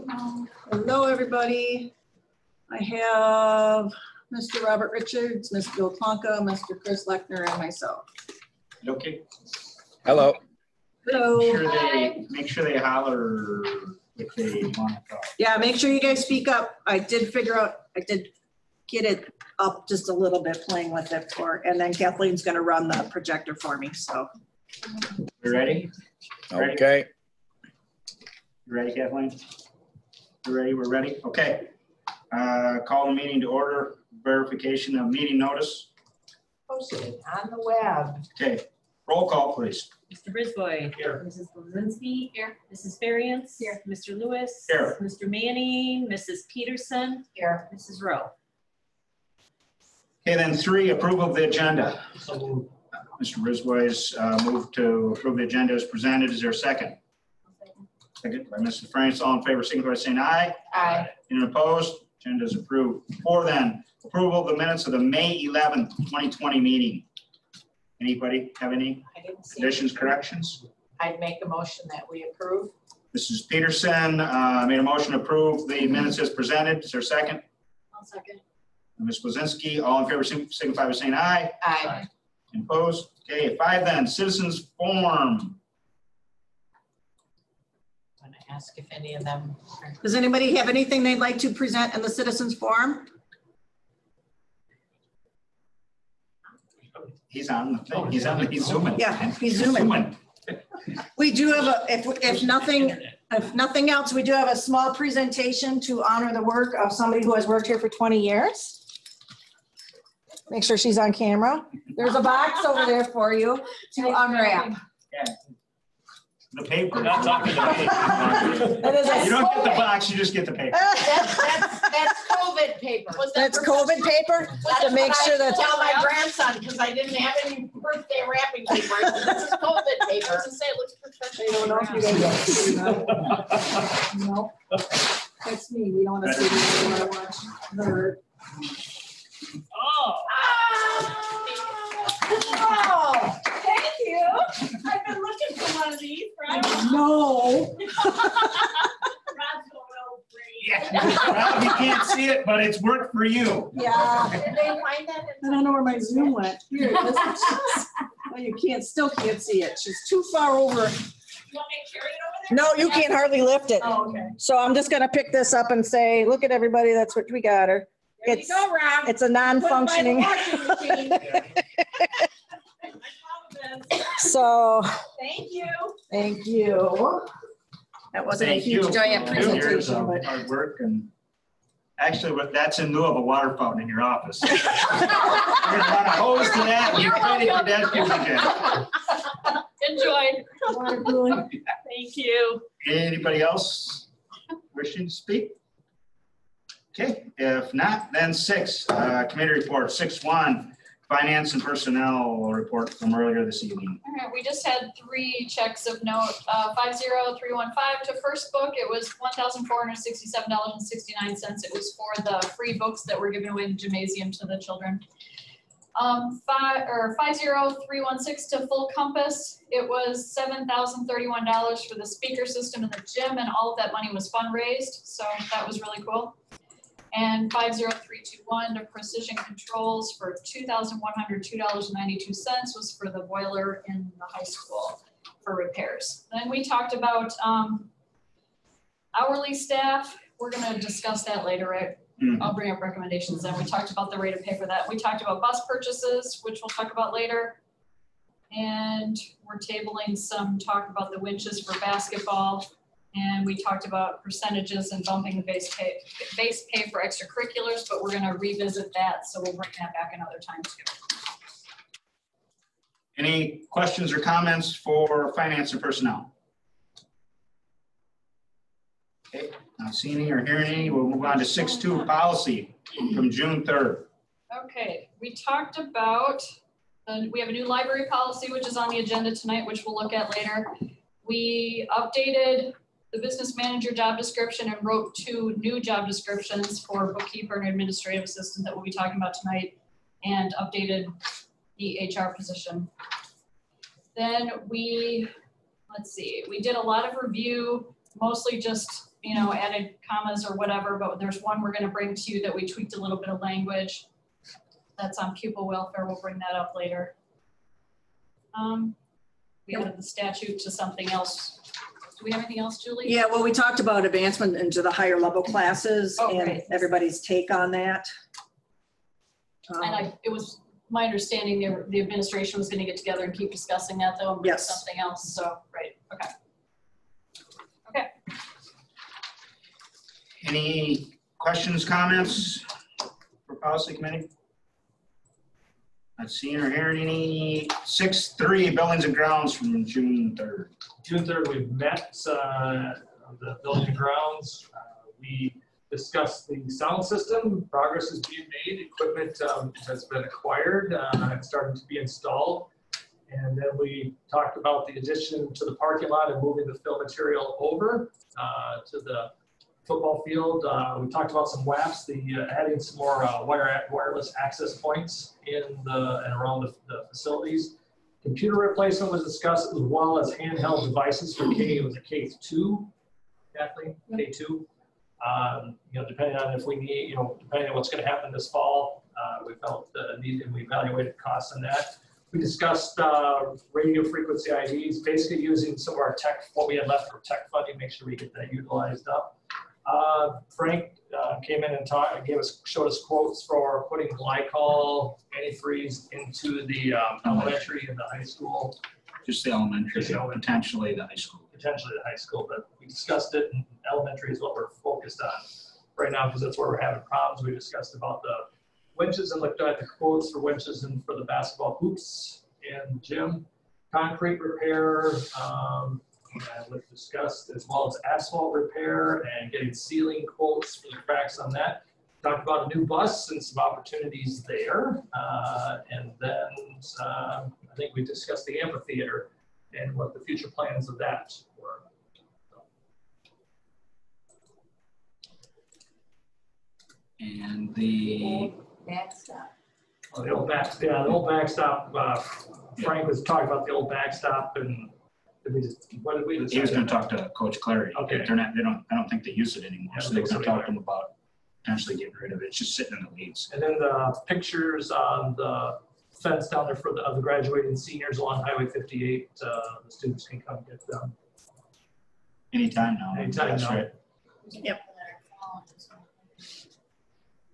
Hello, everybody. I have Mr. Robert Richards, Ms. Bill Plonka, Mr. Chris Lechner, and myself. Okay. Hello. Hello. Make sure they holler if they want to talk. Yeah, make sure you guys speak up. I did get it up just a little bit playing with it and then Kathleen's gonna run the projector for me, so. You ready? Okay. You ready, Kathleen? You ready? We're ready? Okay. Call the meeting to order. Verification of meeting notice. Posted on the web. Okay. Roll call, please. Mr. Brisboy. Here. Mrs. Blazinski. Here. Mrs. Variance. Here. Mr. Lewis. Here. Mr. Manning, Mrs. Peterson. Here. Mrs. Rowe. Okay, then 3, approval of the agenda. Mr. Brisboy's moved to approve the agenda as presented. Is there a second? Second by Mrs. France. All in favor, signify by saying aye. Aye. Anyone opposed? Agenda is approved. 4 then, approval of the minutes of the May 11th, 2020 meeting. Anybody have any I didn't see. additions, corrections? I'd make a motion that we approve. Mrs. Peterson made a motion to approve the minutes as presented. Is there a second? I'll second. Ms. Blazinski, all in favor, signify by saying aye. Aye. Opposed? Okay, 5 then, citizens forum. I'm going to ask if any of them are. Does anybody have anything they'd like to present in the citizens forum? He's on the thing. He's zooming. Yeah, he's zooming. We do have if nothing else, we do have a small presentation to honor the work of somebody who has worked here for 20 years. Make sure she's on camera. There's a box over there for you to unwrap. Yeah. The paper. We're not talking about it. That is You a, don't get the box, you just get the paper. That's COVID paper. that's COVID paper to make sure that. Tell my grandson, because I didn't have any birthday wrapping paper. I said, this is COVID paper. To say it looks professional. They don't know if you guys know. No, that's me. We don't want to see this. We want to watch the. Oh. Oh, Thank you. I've been looking for one of these, right? No. Well, you can't see it, but it's worked for you. Yeah. did they find that? I don't know where my Zoom went. Here, this is, well, you still can't see it. She's too far over. You want me to carry it over there? No, you can't hardly lift it. Oh, okay. So I'm just gonna pick this up and say, look at everybody, that's what we got her. There you go, Rob. It's a non-functioning. So, Thank you. thank you. That wasn't a Thank you. huge giant 2 years presentation, of but. hard work, and actually, that's in lieu of a water fountain in your office. You're gonna run a hose to that, and you're credit your desk Enjoy. Thank you. Anybody else wishing to speak? Okay, if not, then 6, committee report. 6-1, finance and personnel report from earlier this evening. All right, we just had 3 checks of note. 50315 to First Book. It was $1,467.69. It was for the free books that were given away in the gymnasium to the children. 50316 to Full Compass. It was $7,031 for the speaker system in the gym, and all of that money was fundraised. So that was really cool. And 50321 to Precision Controls for $2,102.92 was for the boiler in the high school for repairs. Then we talked about hourly staff. We're going to discuss that later, right? I'll bring up recommendations then. We talked about the rate of pay for that. We talked about bus purchases, which we'll talk about later. And we're tabling some talk about the winches for basketball. And we talked about percentages and bumping the base pay for extracurriculars, but we're going to revisit that. So we'll bring that back another time too. Any questions or comments for finance and personnel? Okay, not seeing any or hearing any. We'll move on to 6-2 policy from June 3rd. Okay, we talked about, we have a new library policy, which is on the agenda tonight, which we'll look at later. We updated the business manager job description and wrote 2 new job descriptions for bookkeeper and administrative assistant that we'll be talking about tonight, and updated the HR position. Then we did a lot of review, mostly just added commas or whatever, but there's one we're gonna bring to you that we tweaked a little bit of language. That's on pupil welfare, we'll bring that up later. We added the statute to something else. Do we have anything else, Julie? Yeah, well, we talked about advancement into the higher level classes Oh, and right. everybody's take on that. And it was my understanding the administration was gonna get together and keep discussing that though, and bring Yes. something else, so, right, okay. Okay, Any questions, comments for policy committee? Not seeing or hearing any. 6.3, buildings and grounds from June 3rd. June 3rd, we've met the building and grounds. We discussed the sound system. Progress is being made. Equipment has been acquired and starting to be installed. And then we talked about the addition to the parking lot and moving the fill material over to the football field. We talked about some WAPs, adding some more wireless access points in and around the facilities. Computer replacement was discussed as well as handheld devices for it was a K2, Kathleen, K2. Depending on if we need, depending on what's going to happen this fall, we felt the need and we evaluated costs on that. We discussed radio frequency IDs, basically using some of our tech, what we had left for tech funding, make sure we get that utilized up. Frank came in and showed us quotes for putting glycol antifreeze into the elementary and the high school. Just the elementary, Just elementary. potentially the high school. Potentially the high school, but we discussed it, and elementary is what we're focused on right now because that's where we're having problems. We discussed about the winches and looked at the quotes for winches and for the basketball hoops and gym. Concrete repair, and we've discussed as well as asphalt repair and getting ceiling quotes for the cracks on that. Talked about a new bus and some opportunities there. And then I think we discussed the amphitheater and what the future plans of that were. And the Backstop. Oh, the old backstop. Frank was talking about the old backstop, and what did we decide? he was going to talk to Coach Clary. Okay. I don't think they use it anymore. Yeah, So they're going to so talk to him about potentially getting rid of it. It's just sitting in the leaves. And then the pictures on the fence down there of the graduating seniors along Highway 58. The students can come get them. Anytime now. Anytime That's now. right.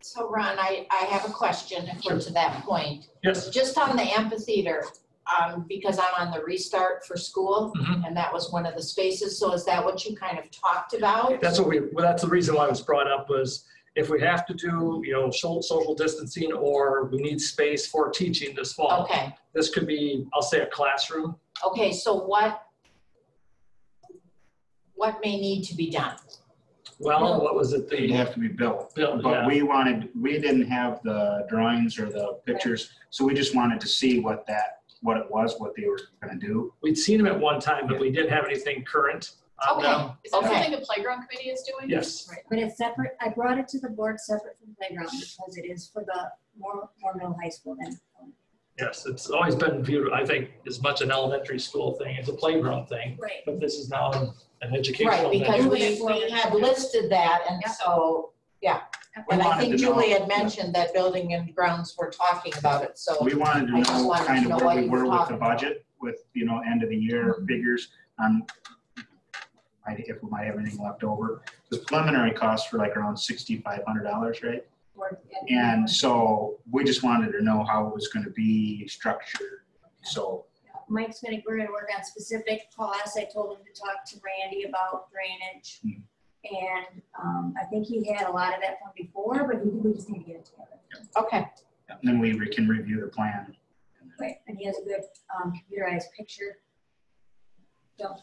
So Ron, I have a question if we're to that point. Yes. Just on the amphitheater, because I'm on the restart for school, Mhm. and that was one of the spaces. So is that what you kind of talked about? That's the reason why it was brought up was if we have to do, social distancing or we need space for teaching this fall. Okay, This could be, I'll say, a classroom. okay, so what may need to be done? Well, what was it? It'd have to be built. Built, But yeah. we didn't have the drawings or the pictures, so we just wanted to see what it was, what they were going to do. We'd seen them at one time, but we didn't have anything current on Okay. them. is that Okay. something the playground committee is doing? Yes. Right. But it's separate, I brought it to the board separate from playground because it is for the more middle high school than. Yes, it's always been viewed, I think, as much an elementary school thing as a playground thing, Right. but this is now an educational Right, thing. because we had listed that, and Yep. so, yeah. We And I wanted think to know- Julie had mentioned that building and grounds were talking about it, so. We wanted I to just know wanted to kind of know where what we you were were with the talking about. budget, with, end of the year figures on if we might have anything left over. The preliminary costs were like around $6,500, right? And so we just wanted to know how it was going to be structured. So We're gonna work on specific costs. I told him to talk to Randy about drainage. Mhm. And I think he had a lot of that from before, but we just need to get it together. Okay, and then we can review the plan. Right, and he has a good computerized picture. So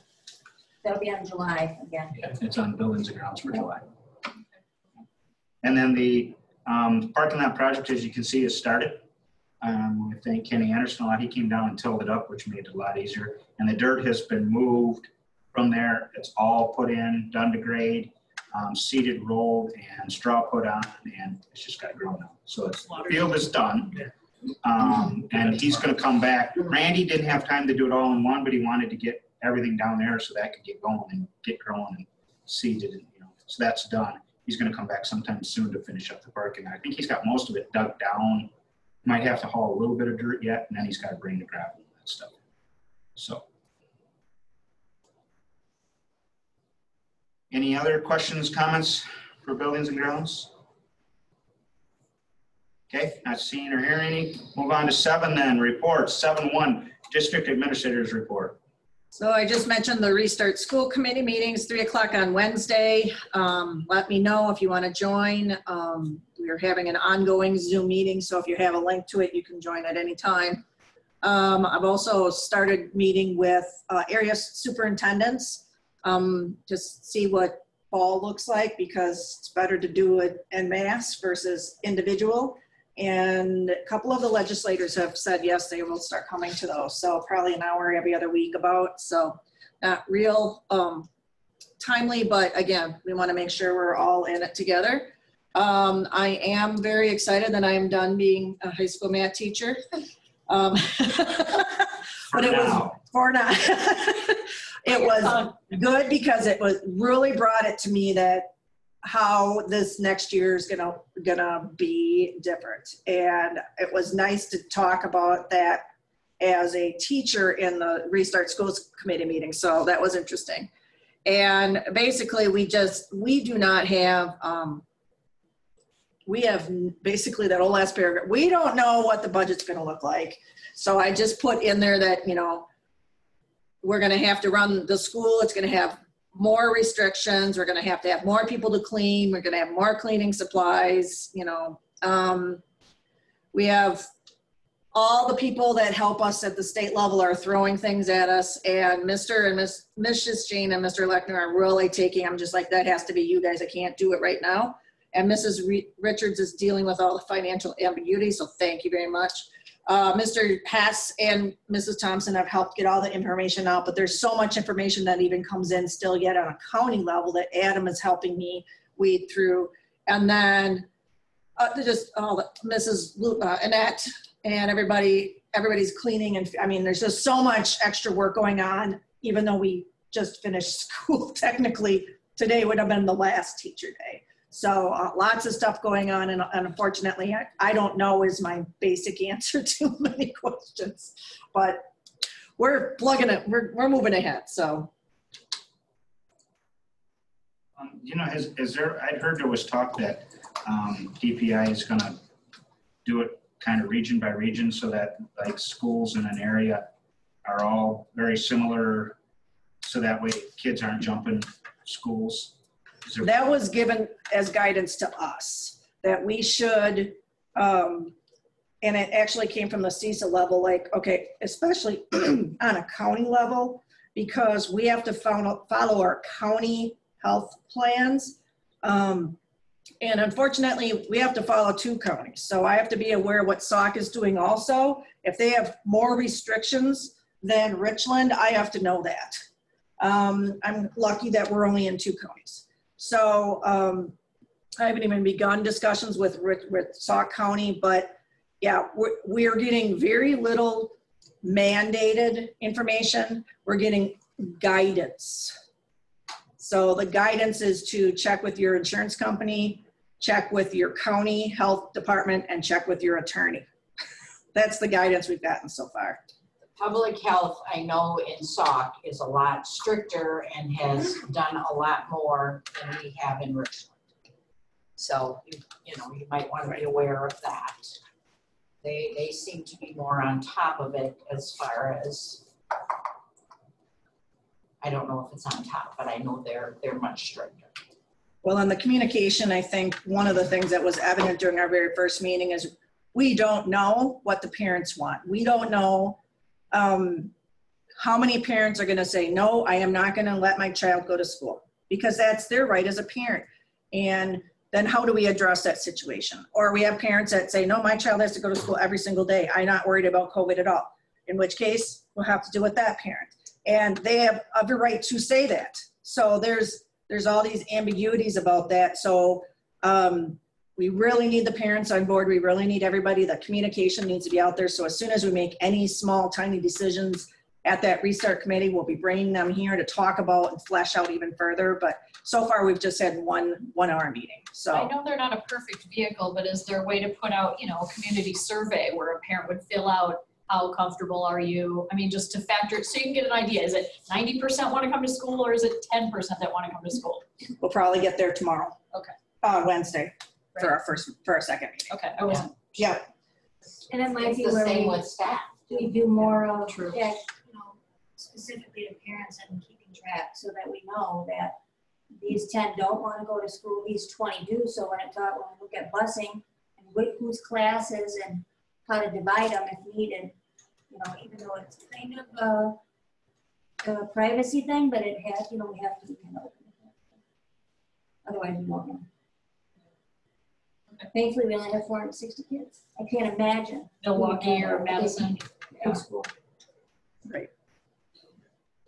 that'll be on July again. It's on buildings and grounds for July. And then the parking lot project, as you can see, has started. I think Kenny Anderson, he came down and tilled it up, which made it a lot easier. And the dirt has been moved from there. It's all put in, done to grade, seeded, rolled, and straw put on, and it's just got to grow now. So the field is done. And he's going to come back. Randy didn't have time to do it all in one, but he wanted to get everything down there so that could get going and get growing and seeded and So that's done. He's gonna come back sometime soon to finish up the parking. I think he's got most of it dug down. Might have to haul a little bit of dirt yet, and then he's gotta bring the gravel and that stuff. So. Any other questions, comments for buildings and grounds? Okay, not seeing or hearing any. Move on to 7 then, reports. 7.1, District Administrator's Report. So I just mentioned the Restart School Committee meetings, 3 o'clock on Wednesday. Let me know if you want to join. We're having an ongoing Zoom meeting, so if you have a link to it, you can join at any time. I've also started meeting with area superintendents to see what fall looks like, because it's better to do it en masse versus individual. And a couple of the legislators have said, yes, they will start coming to those. So probably an hour every other week about, so not real timely, but again, we want to make sure we're all in it together. I am very excited that I am done being a high school math teacher. But it was for now. It was good because it was really brought it to me that how this next year is gonna be different. And it was nice to talk about that as a teacher in the Restart Schools Committee meeting. So that was interesting. And basically we do not have, we have basically that whole last paragraph. We don't know what the budget's gonna look like. So I just put in there that, you know, we're gonna have to run the school. It's gonna have more restrictions. We're going to have more people to clean. We're going to have more cleaning supplies. You know, we have all the people that help us at the state level are throwing things at us, and Mr. and Mrs. Jane and Mr. Lechner are really taking, I'm just like, that has to be you guys. I can't do it right now. And Mrs. Richards is dealing with all the financial ambiguity. So thank you very much. Mr. Hess and Mrs. Thompson have helped get all the information out, but there's so much information that even comes in still yet on a county level that Adam is helping me weed through. And then just Mrs. Annette and everybody's cleaning. And I mean, there's just so much extra work going on, even though we just finished school. Technically, today would have been the last teacher day. So lots of stuff going on, and unfortunately, I don't know is my basic answer to many questions, but we're plugging it, we're moving ahead, so. You know, I'd heard there was talk that DPI is gonna do it kind of region by region so that like schools in an area are all very similar, so that way kids aren't jumping schools. That was given as guidance to us, that we should, and it actually came from the CISA level, like, okay, especially on a county level, because we have to follow our county health plans. And unfortunately, we have to follow 2 counties. So I have to be aware of what SAUC is doing also. If they have more restrictions than Richland, I have to know that. I'm lucky that we're only in 2 counties. So I haven't even begun discussions with Sauk County, but yeah, we're getting very little mandated information. We're getting guidance. So the guidance is to check with your insurance company, check with your county health department, and check with your attorney. That's the guidance we've gotten so far. Public health, I know in Sauk is a lot stricter and has done a lot more than we have in Richland. So, you know, you might want to be aware of that. They seem to be more on top of it as far as, I don't know if it's on top, but I know they're much stricter. Well, on the communication, I think one of the things that was evident during our very first meeting is we don't know what the parents want. We don't know how many parents are going to say, no, I am not going to let my child go to school, because that's their right as a parent. And then how do we address that situation? Or we have parents that say, no, my child has to go to school every single day. I'm not worried about COVID at all. In which case we'll have to deal with that parent. And they have every right to say that. So there's all these ambiguities about that. So we really need the parents on board. We really need everybody. The communication needs to be out there. So as soon as we make any small, tiny decisions, at that restart committee. We'll be bringing them here to talk about and flesh out even further, but so far we've just had one hour meeting, I so. know they're not a perfect vehicle, but is there a way to put out, you know, a community survey where a parent would fill out how comfortable are you? I mean, just to factor it, so you can get an idea. Is it 90% want to come to school or is it 10% that want to come to school? We'll probably get there tomorrow. Okay. Wednesday for our second meeting. Okay, I wasn't. Yeah. And it might It's be the where same we, with staff. we do more of True. that, you know, specifically to parents and keeping track so that we know that these 10 don't want to go to school, these 20 do. So when when we look at busing and whose classes and how to divide them if needed, you know, even though it's kind of a privacy thing, but it has, you know, we have to be kind of open. Otherwise, we won't know. Thankfully, we only have 460 kids. I can't imagine. Milwaukee or Madison. Big school. Great.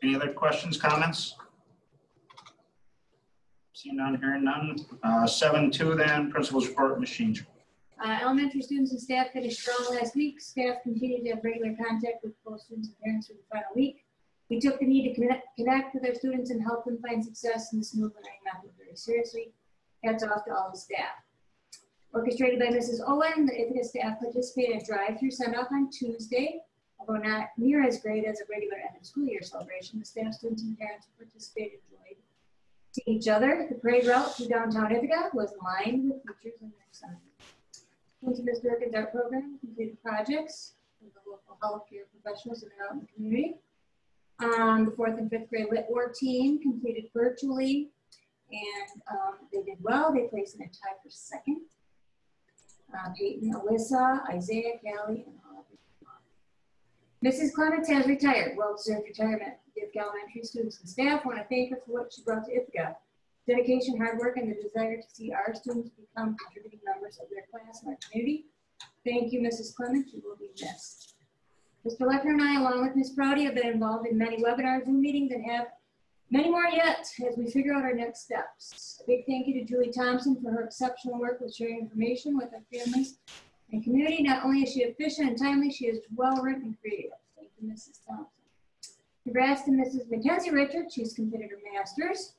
Any other questions, comments? Seeing none, hearing none. 7.2 then, principal's report, Ms. Sheens. Elementary students and staff finished strong last week. Staff continued to have regular contact with both students and parents for the final week. We took the need to connect with our students and help them find success in this new learning method very seriously. Hats off to all the staff. Orchestrated by Mrs. Owen, the Ithaca staff participated in a drive-through send-off on Tuesday. Although not near as great as a regular end of school year celebration, the staff, students, and parents who participated enjoyed seeing each other. The parade route through downtown Ithaca was lined with teachers and their sons. Ms. Durkin's art program completed projects with the local healthcare professionals that are out in the community. The 4th and 5th grade Lit War team completed virtually, and they did well. They placed in a tie for second. Peyton, Alyssa, Isaiah, Callie, and Aubrey. Mrs. Clements has retired. Well-deserved retirement. The Ithaca Elementary students and staff want to thank her for what she brought to Ithaca. Dedication, hard work, and the desire to see our students become contributing members of their class and our community. Thank you, Mrs. Clements. You will be missed. Mr. Lechner and I, along with Ms. Prouty, have been involved in many webinars, Zoom meetings, and have many more yet as we figure out our next steps. A big thank you to Julie Thompson for her exceptional work with sharing information with our families and community. Not only is she efficient and timely, she is well-written and creative. Thank you, Mrs. Thompson. Congrats to Mrs. Mackenzie Richard. She's completed her master's.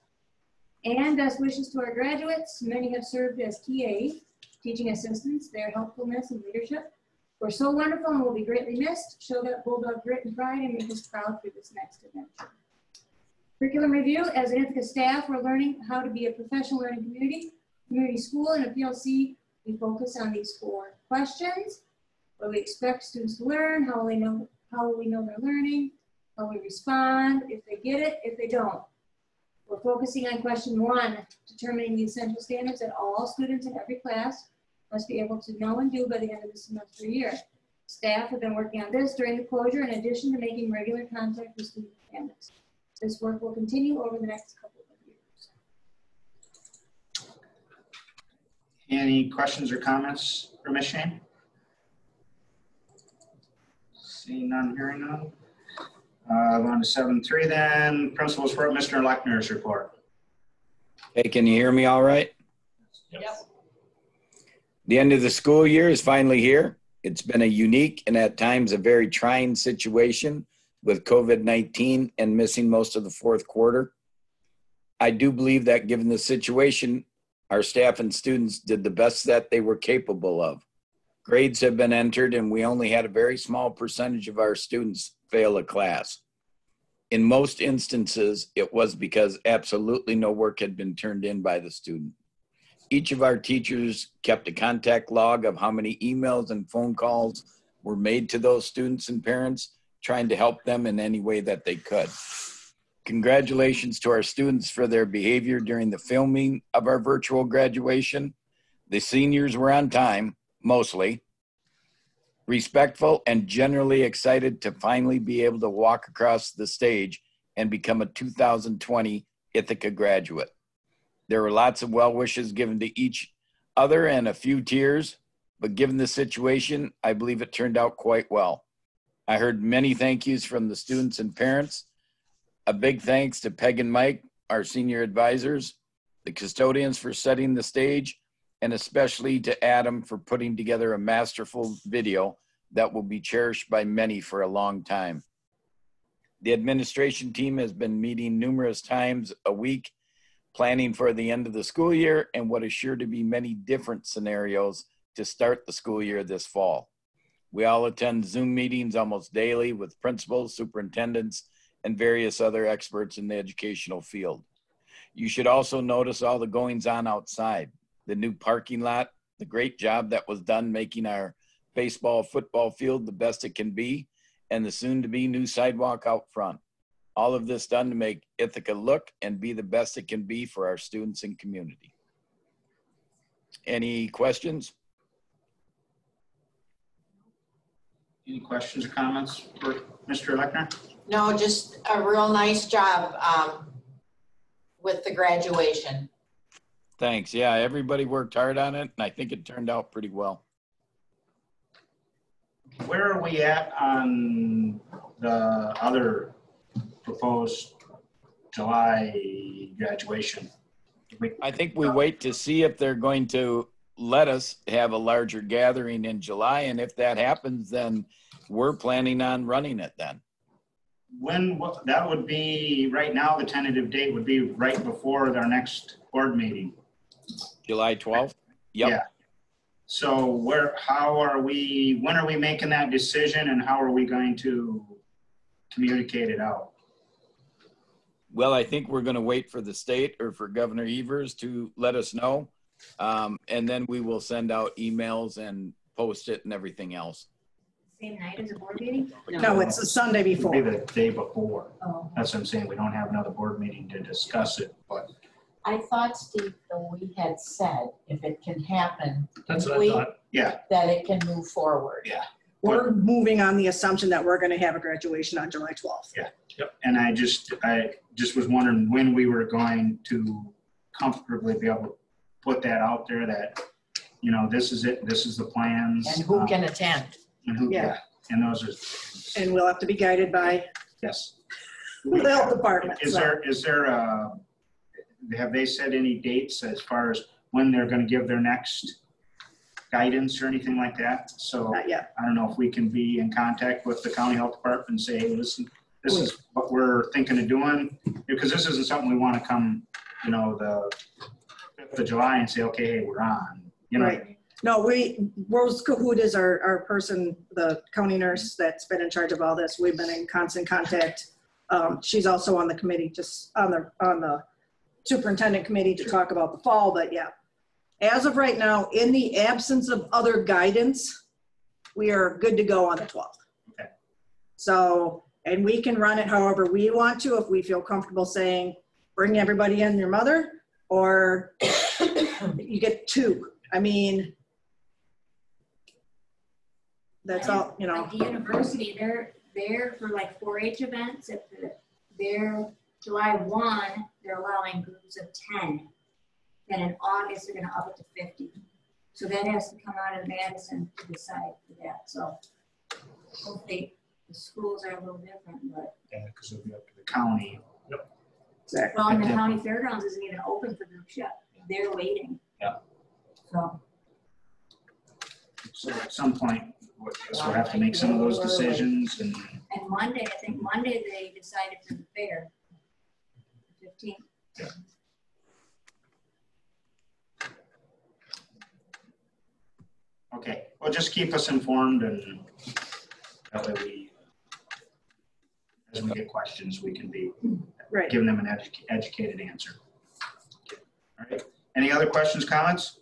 And best wishes to our graduates. Many have served as TA, teaching assistants. Their helpfulness and leadership were so wonderful and will be greatly missed. Show that bulldog grit and pride and make us proud for this next adventure. Curriculum review. As an Ithaca staff, we're learning how to be a professional learning community school, and a PLC. We focus on these 4 questions. What do we expect students to learn? How will we know they're learning? How we respond, if they get it, if they don't. We're focusing on question 1, determining the essential standards that all students in every class must be able to know and do by the end of the semester year. Staff have been working on this during the closure in addition to making regular contact with student families. This work will continue over the next couple of years. Any questions or comments for Ms. Shane? Seeing none, hearing none. On to 7.3 then, principal's report, Mr. Lechner's report. Hey, can you hear me all right? Yep. The end of the school year is finally here. It's been a unique and at times a very trying situation with COVID-19 and missing most of the 4th quarter. I do believe that given the situation, our staff and students did the best that they were capable of. Grades have been entered and we only had a very small percentage of our students fail a class. In most instances, it was because absolutely no work had been turned in by the student. Each of our teachers kept a contact log of how many emails and phone calls were made to those students and parents, trying to help them in any way that they could. Congratulations to our students for their behavior during the filming of our virtual graduation. The seniors were on time, mostly, respectful, and generally excited to finally be able to walk across the stage and become a 2020 Ithaca graduate. There were lots of well wishes given to each other and a few tears, but given the situation, I believe it turned out quite well. I heard many thank yous from the students and parents. A big thanks to Peg and Mike, our senior advisors, the custodians for setting the stage, and especially to Adam for putting together a masterful video that will be cherished by many for a long time. The administration team has been meeting numerous times a week, planning for the end of the school year and what is sure to be many different scenarios to start the school year this fall. We all attend Zoom meetings almost daily with principals, superintendents, and various other experts in the educational field. You should also notice all the goings on outside, the new parking lot, the great job that was done making our baseball, football field the best it can be, and the soon to be new sidewalk out front. All of this done to make Ithaca look and be the best it can be for our students and community. Any questions? Any questions or comments for Mr. Lechner? No, just a real nice job with the graduation. Thanks. Yeah, everybody worked hard on it, and I think it turned out pretty well. Where are we at on the other proposed July graduation? I think we wait to see if they're going to let us have a larger gathering in July, and if that happens, then we're planning on running it then. When, that would be, right now, the tentative date would be right before our next board meeting. July 12th? Yep. Yeah. So when are we making that decision, and how are we going to communicate it out? Well, I think we're going to wait for the state or for Governor Evers to let us know. And then we will send out emails and post it and everything else. Same night as a board meeting? No, it's the Sunday It'll be before. the day before. Oh. That's what I'm saying. We don't have another board meeting to discuss it, but I thought, Steve, though we had said if it can happen, That's what I thought. yeah, that it can move forward. yeah. We're moving on the assumption that we're going to have a graduation on July 12th. And I just was wondering when we were going to comfortably be able to put that out there, that, you know, this is it, this is the plans. And who can attend? And who, Yeah. yeah, and those are, And we'll have to be guided by yes. the health department. Is there have they said any dates as far as when they're going to give their next guidance or anything like that? So Not yet. I don't know if we can be in contact with the county health department and say, hey, listen, this is what we're thinking of doing, because this isn't something we want to come, you know, the 5th of July and say, okay, hey, we're on, you know. Right. What I mean? No, Rose Cahoot is our person, the county nurse that's been in charge of all this. We've been in constant contact. She's also on the committee, just on the superintendent committee to talk about the fall, but yeah. As of right now, in the absence of other guidance, we are good to go on the 12th. Okay. So, and we can run it however we want to, if we feel comfortable saying, bring everybody in your mother, or you get 2. I mean, that's all, you know. Like the university, they're for like 4-H events, if they're July 1, they're allowing groups of 10. Then in August, they're gonna up it to 50. So that has to come out of Madison to decide for that. So hopefully the schools are a little different, but. Yeah, because it'll be up to the county. Exactly. Well, and the county fairgrounds isn't even open for groups yet. They're waiting. Yeah. So. So at some point, we'll have to make some of those decisions. And And Monday, I think Monday they decided for the fair. 15th. Yeah. okay, well, just keep us informed, and that way as we get questions, we can be Right. giving them an educated answer. All right. Any other questions, comments?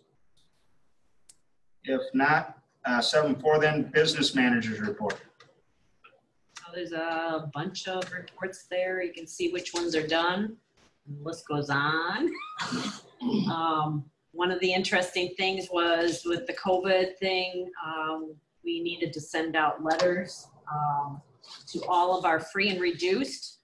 If not, 7.4 then, business managers report. So there's a bunch of reports there. You can see which ones are done. And the list goes on. One of the interesting things was with the COVID thing, we needed to send out letters to all of our free and reduced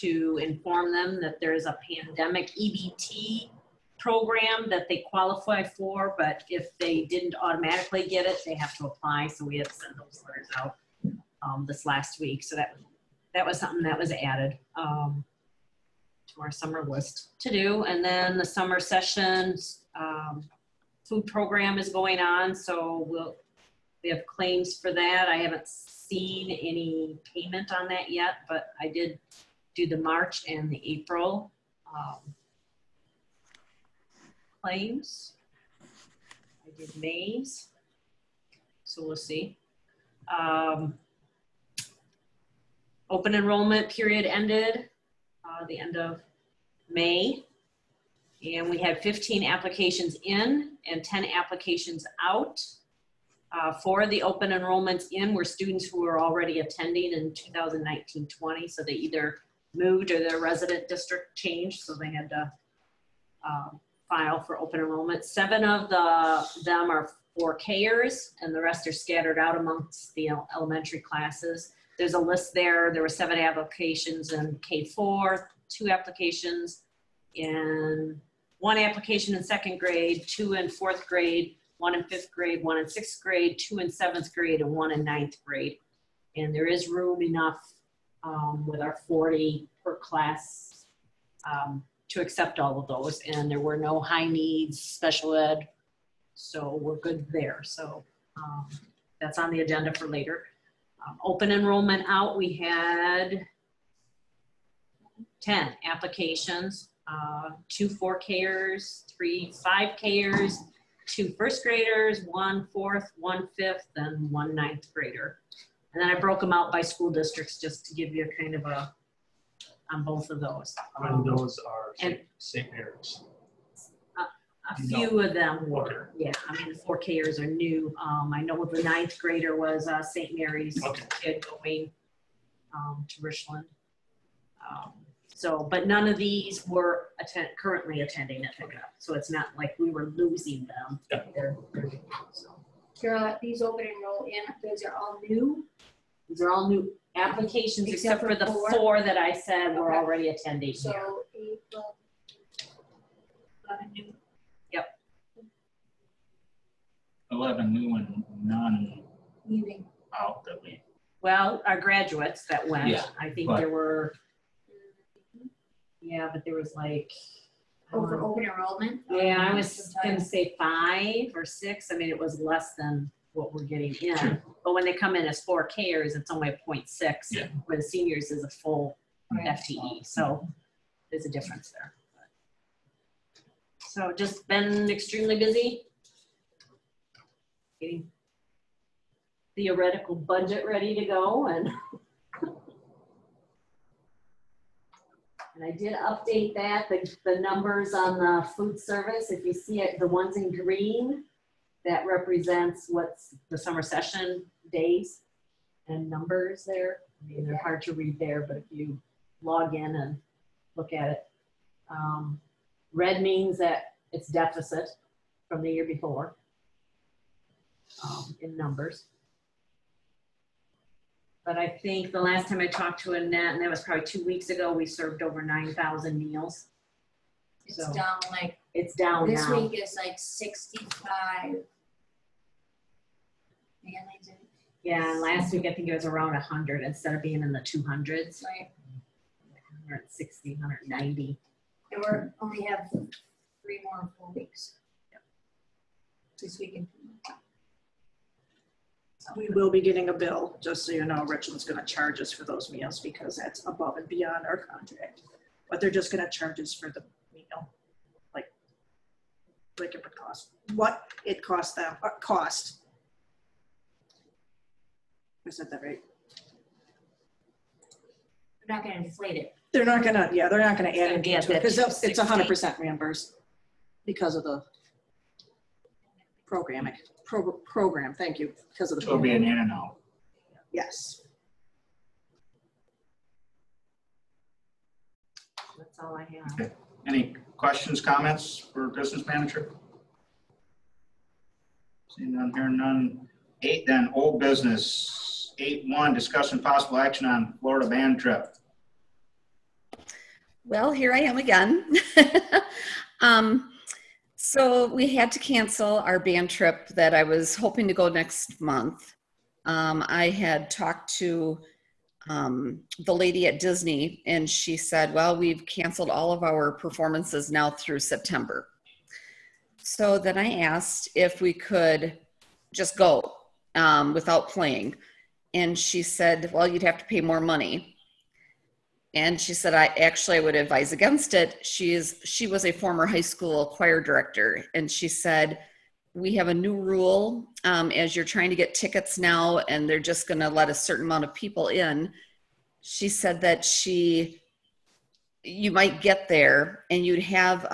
to inform them that there is a pandemic EBT program that they qualify for, but if they didn't automatically get it, they have to apply. So we had to send those letters out this last week. So that was something that was added to our summer list to do. And then the summer sessions food program is going on. So We have claims for that. I haven't seen any payment on that yet, but I did do the March and the April claims. I did May's, so we'll see. Open enrollment period ended the end of May, and we had 15 applications in and 10 applications out. 4 of the open enrollments in were students who were already attending in 2019-20, so they either moved or their resident district changed, so they had to file for open enrollment. 7 of them are 4Kers, and the rest are scattered out amongst the elementary classes. There's a list there. There were 7 applications in K4, 2 applications in 1 application in 2nd grade, 2 in 4th grade, 1 in 5th grade, 1 in 6th grade, 2 in 7th grade, and 1 in 9th grade. And there is room enough with our 40 per class to accept all of those. And there were no high needs, special ed, so we're good there. So that's on the agenda for later. Open enrollment out, we had 10 applications, 2 4Kers, 3 5Kers, 2 1st graders, 1 4th, 1 5th, and 1 9th grader. And then I broke them out by school districts just to give you a kind of a, on both of those. When those are and- St. Mary's. A few of them were, yeah. I mean, the 4Kers are new. I know the 9th grader was St. Mary's kid going to Richland. So, but none of these were currently attending at pickup. So it's not like we were losing them. Yeah. They're so. Carol, these open enroll in, those are all new? These are all new applications except for the 4 that I said were already attending here. So April, 11 new. 11 new and none Leaving. out that we. Well, our graduates that went, Yeah, I think but- there were, yeah, but there was like. Over open enrollment? Yeah, I was gonna say 5 or 6. I mean, it was less than what we're getting in. Sure. But when they come in as 4Kers, it's only a 0.6, Yeah. where the seniors is a full Right. FTE. So there's a difference there. So just been extremely busy. Getting theoretical budget ready to go, and I did update that, the numbers on the food service. If you see it, the ones in green, that represents what's the summer session days and numbers there. I mean, they're hard to read there, but if you log in and look at it, red means that it's deficit from the year before. In numbers. But I think the last time I talked to Annette, and that was probably 2 weeks ago, we served over 9,000 meals. It's So down like, it's down this now. week is like 65 families in. Yeah, and last week I think it was around 100 instead of being in the 200s. Right. 160, 190. And we're only have 3 more full weeks. This weekend. We will be getting a bill, just so you know. Richland's gonna charge us for those meals because that's above and beyond our contract. But they're just gonna charge us for the meal, like it would cost, what it cost them, cost. I said that right. We're not gonna inflate it. They're not gonna, yeah, they're not gonna add gonna anything be at to it, that because it's 260. 100% reimbursed because of the programming, program, thank you, because of the. It'll be an in and out. Yes. That's all I have. Okay. Any questions, comments for business manager? Seeing none, hearing none. 8 then, old business. 8.1, discussion possible action on Florida band trip. Well, here I am again. So we had to cancel our band trip that I was hoping to go next month. I had talked to the lady at Disney, and she said, well, we've canceled all of our performances now through September. So then I asked if we could just go without playing. And she said, well, you'd have to pay more money. And she said, I would advise against it. She was a former high school choir director. And she said, we have a new rule as you're trying to get tickets now, and they're just going to let a certain amount of people in. She said that you might get there and you'd have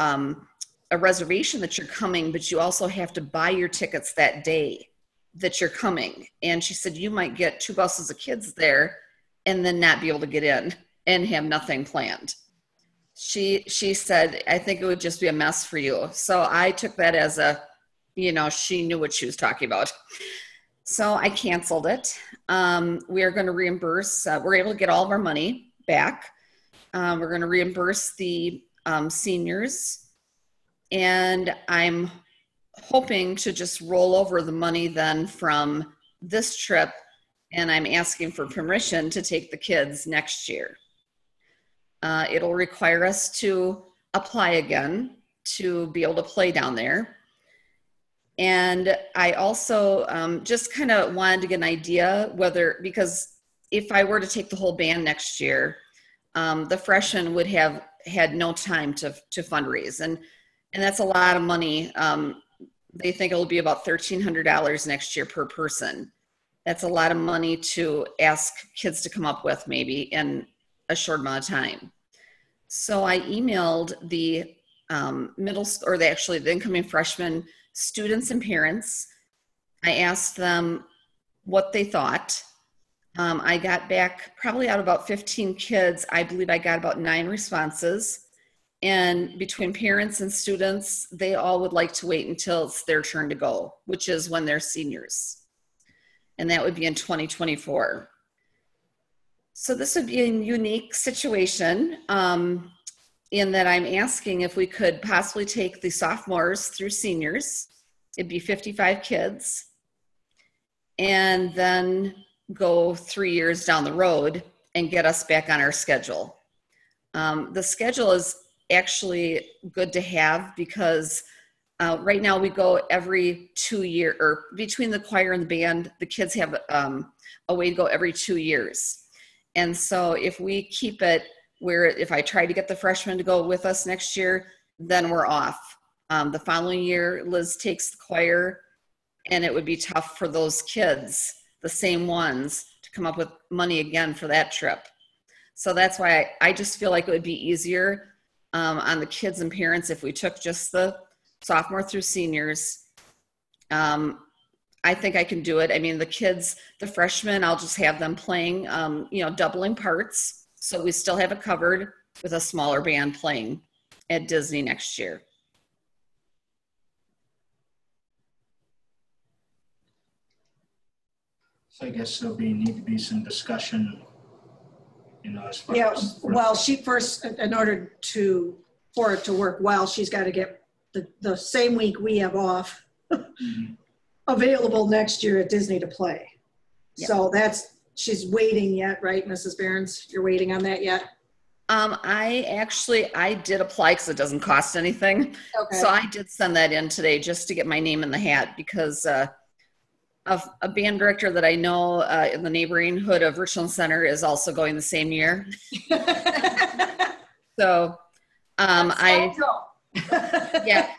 a reservation that you're coming, but you also have to buy your tickets that day that you're coming. And she said, you might get 2 buses of kids there and then not be able to get in and have nothing planned. She said, I think it would just be a mess for you. So I took that as she knew what she was talking about. So I canceled it. We are going to reimburse, we're able to get all of our money back. We're going to reimburse the seniors, and I'm hoping to just roll over the money then from this trip, and I'm asking for permission to take the kids next year. It'll require us to apply again to be able to play down there. And I also just kind of wanted to get an idea because if I were to take the whole band next year, the freshmen would have had no time to fundraise. And that's a lot of money. They think it'll be about $1,300 next year per person. That's a lot of money to ask kids to come up with maybe in a short amount of time. So I emailed the the incoming freshmen students and parents. I asked them what they thought. I got back probably out of about 15 kids. I believe I got about 9 responses. And between parents and students, they all would like to wait until it's their turn to go, which is when they're seniors. And that would be in 2024. So this would be a unique situation in that I'm asking if we could possibly take the sophomores through seniors. It'd be 55 kids. And then go 3 years down the road and get us back on our schedule. The schedule is actually good to have because right now we go every 2 years, or between the choir and the band, the kids have a way to go every 2 years. And so if we keep it where if I try to get the freshmen to go with us next year, then we're off. The following year, Liz takes the choir, and it would be tough for those kids, the same ones, to come up with money again for that trip. So that's why I just feel like it would be easier on the kids and parents if we took just the sophomore through seniors. I think I can do it. I mean, the kids, the freshmen, I'll just have them playing, doubling parts. So we still have it covered with a smaller band playing at Disney next year. So I guess there'll need to be some discussion, as far as. Well, she first, in order for it to work well, she's got to get the same week we have off available next year at Disney to play. Yep. So she's waiting yet, right, Mrs. Behrens? You're waiting on that yet? I did apply because it doesn't cost anything. Okay. So I did send that in today just to get my name in the hat because of a band director that I know in the neighboring hood of Richland Center is also going the same year. So yeah.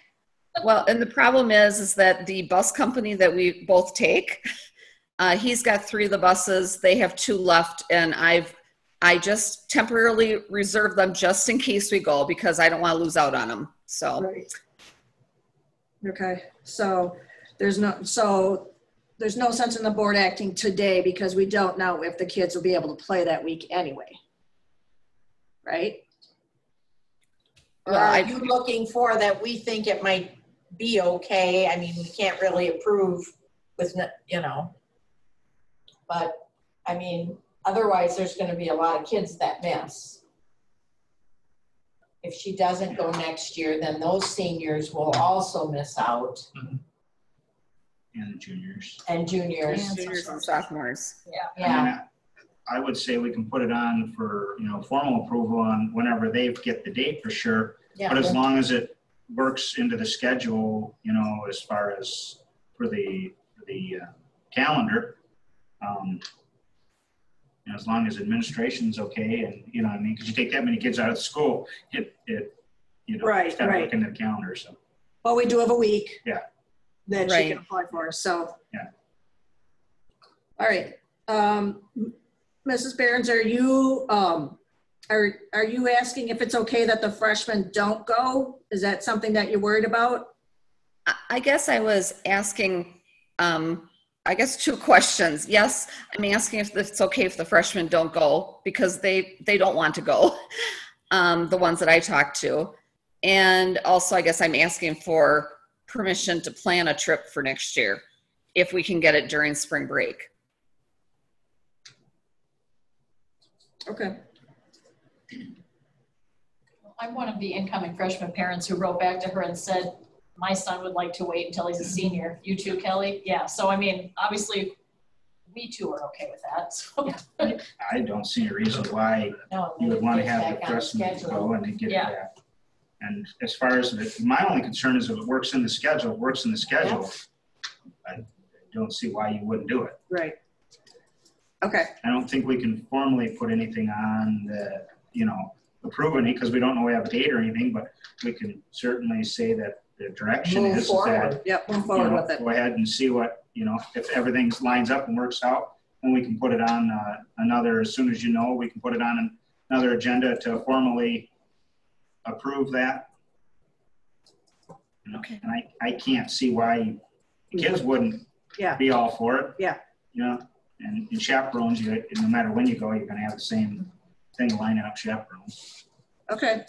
Well, and the problem is that the bus company that we both take, he's got 3 of the buses. They have 2 left, and I just temporarily reserve them just in case we go because I don't want to lose out on them. So. Right. Okay. So there's no sense in the board acting today because we don't know if the kids will be able to play that week anyway. Right? Or are you looking for that we think it might be okay? I mean, we can't really approve with, but I mean, otherwise there's going to be a lot of kids that miss. If she doesn't go next year, then those seniors will also miss out. Mm-hmm. And the juniors. And juniors. And juniors and sophomores. Yeah. I would say we can put it on for, formal approval on whenever they get the date for sure. Yeah. But as long as it works into the schedule, as far as for the calendar. As long as administration's okay, and you know what I mean, because you take that many kids out of the school, Right, it's kind of right. looking at the calendar. So Well, we do have a week. Yeah. That she Right. can apply for, so. Yeah. All right, Mrs. Behrens, are you, are you asking if it's okay that the freshmen don't go? Is that something that you're worried about? I guess I was asking, I guess 2 questions. Yes, I'm asking if it's okay if the freshmen don't go because they don't want to go, the ones that I talked to. And also, I guess I'm asking for permission to plan a trip for next year if we can get it during spring break. Okay. I'm one of the incoming freshman parents who wrote back to her and said, my son would like to wait until he's a senior. You too, Kelly? Yeah, so I mean, obviously, we too are okay with that, so. I don't see a reason why No, you would it want to gets have back the on freshmen schedule. go and then get it Yeah. back. And as far as my only concern is if it works in the schedule, it works in the schedule. I don't see why you wouldn't do it. Right. Okay, I don't think we can formally put anything on the, approving it because we don't know we have a date or anything, but we can certainly say that the direction Move is forward. that, yep, move forward with it. go ahead and see what, if everything lines up and works out, then we can put it on another, as soon as we can put it on another agenda to formally approve that. Okay. And I can't see why kids wouldn't Yeah. be all for it. Yeah. And chaperones, no matter when you go, you're going to have the same thing lining up chaperones. Okay,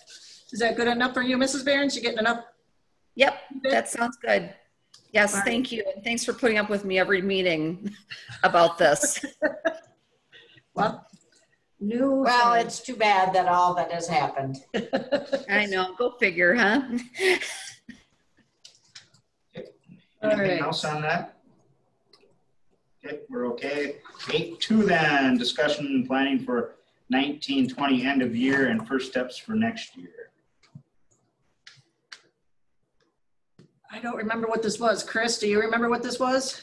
is that good enough for you, Mrs. Behrens? You getting enough? Yep, that sounds good. Yes, All right. thank you. And thanks for putting up with me every meeting about this. Well, new. Well, it's too bad that all that has happened. I know, go figure, huh? All Anything right. else on that? Okay, we're okay. 8.2 then, discussion and planning for 19-20 end of year and first steps for next year. I don't remember what this was. Chris, do you remember what this was?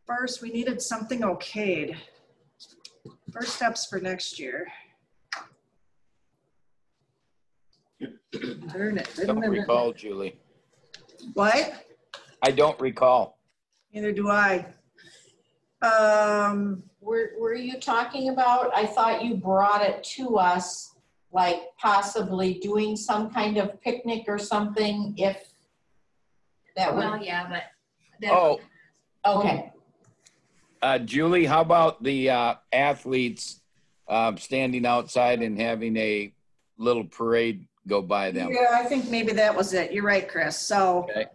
First, we needed something okayed. First steps for next year. Darn it. Don't recall, Julie. What? I don't recall. Neither do I. Were you talking about, I thought you brought it to us, like possibly doing some kind of picnic or something if that Well, would, yeah, but. Oh, okay. Julie, how about the athletes standing outside and having a little parade go by them? Yeah, I think maybe that was it. You're right, Chris. So Okay.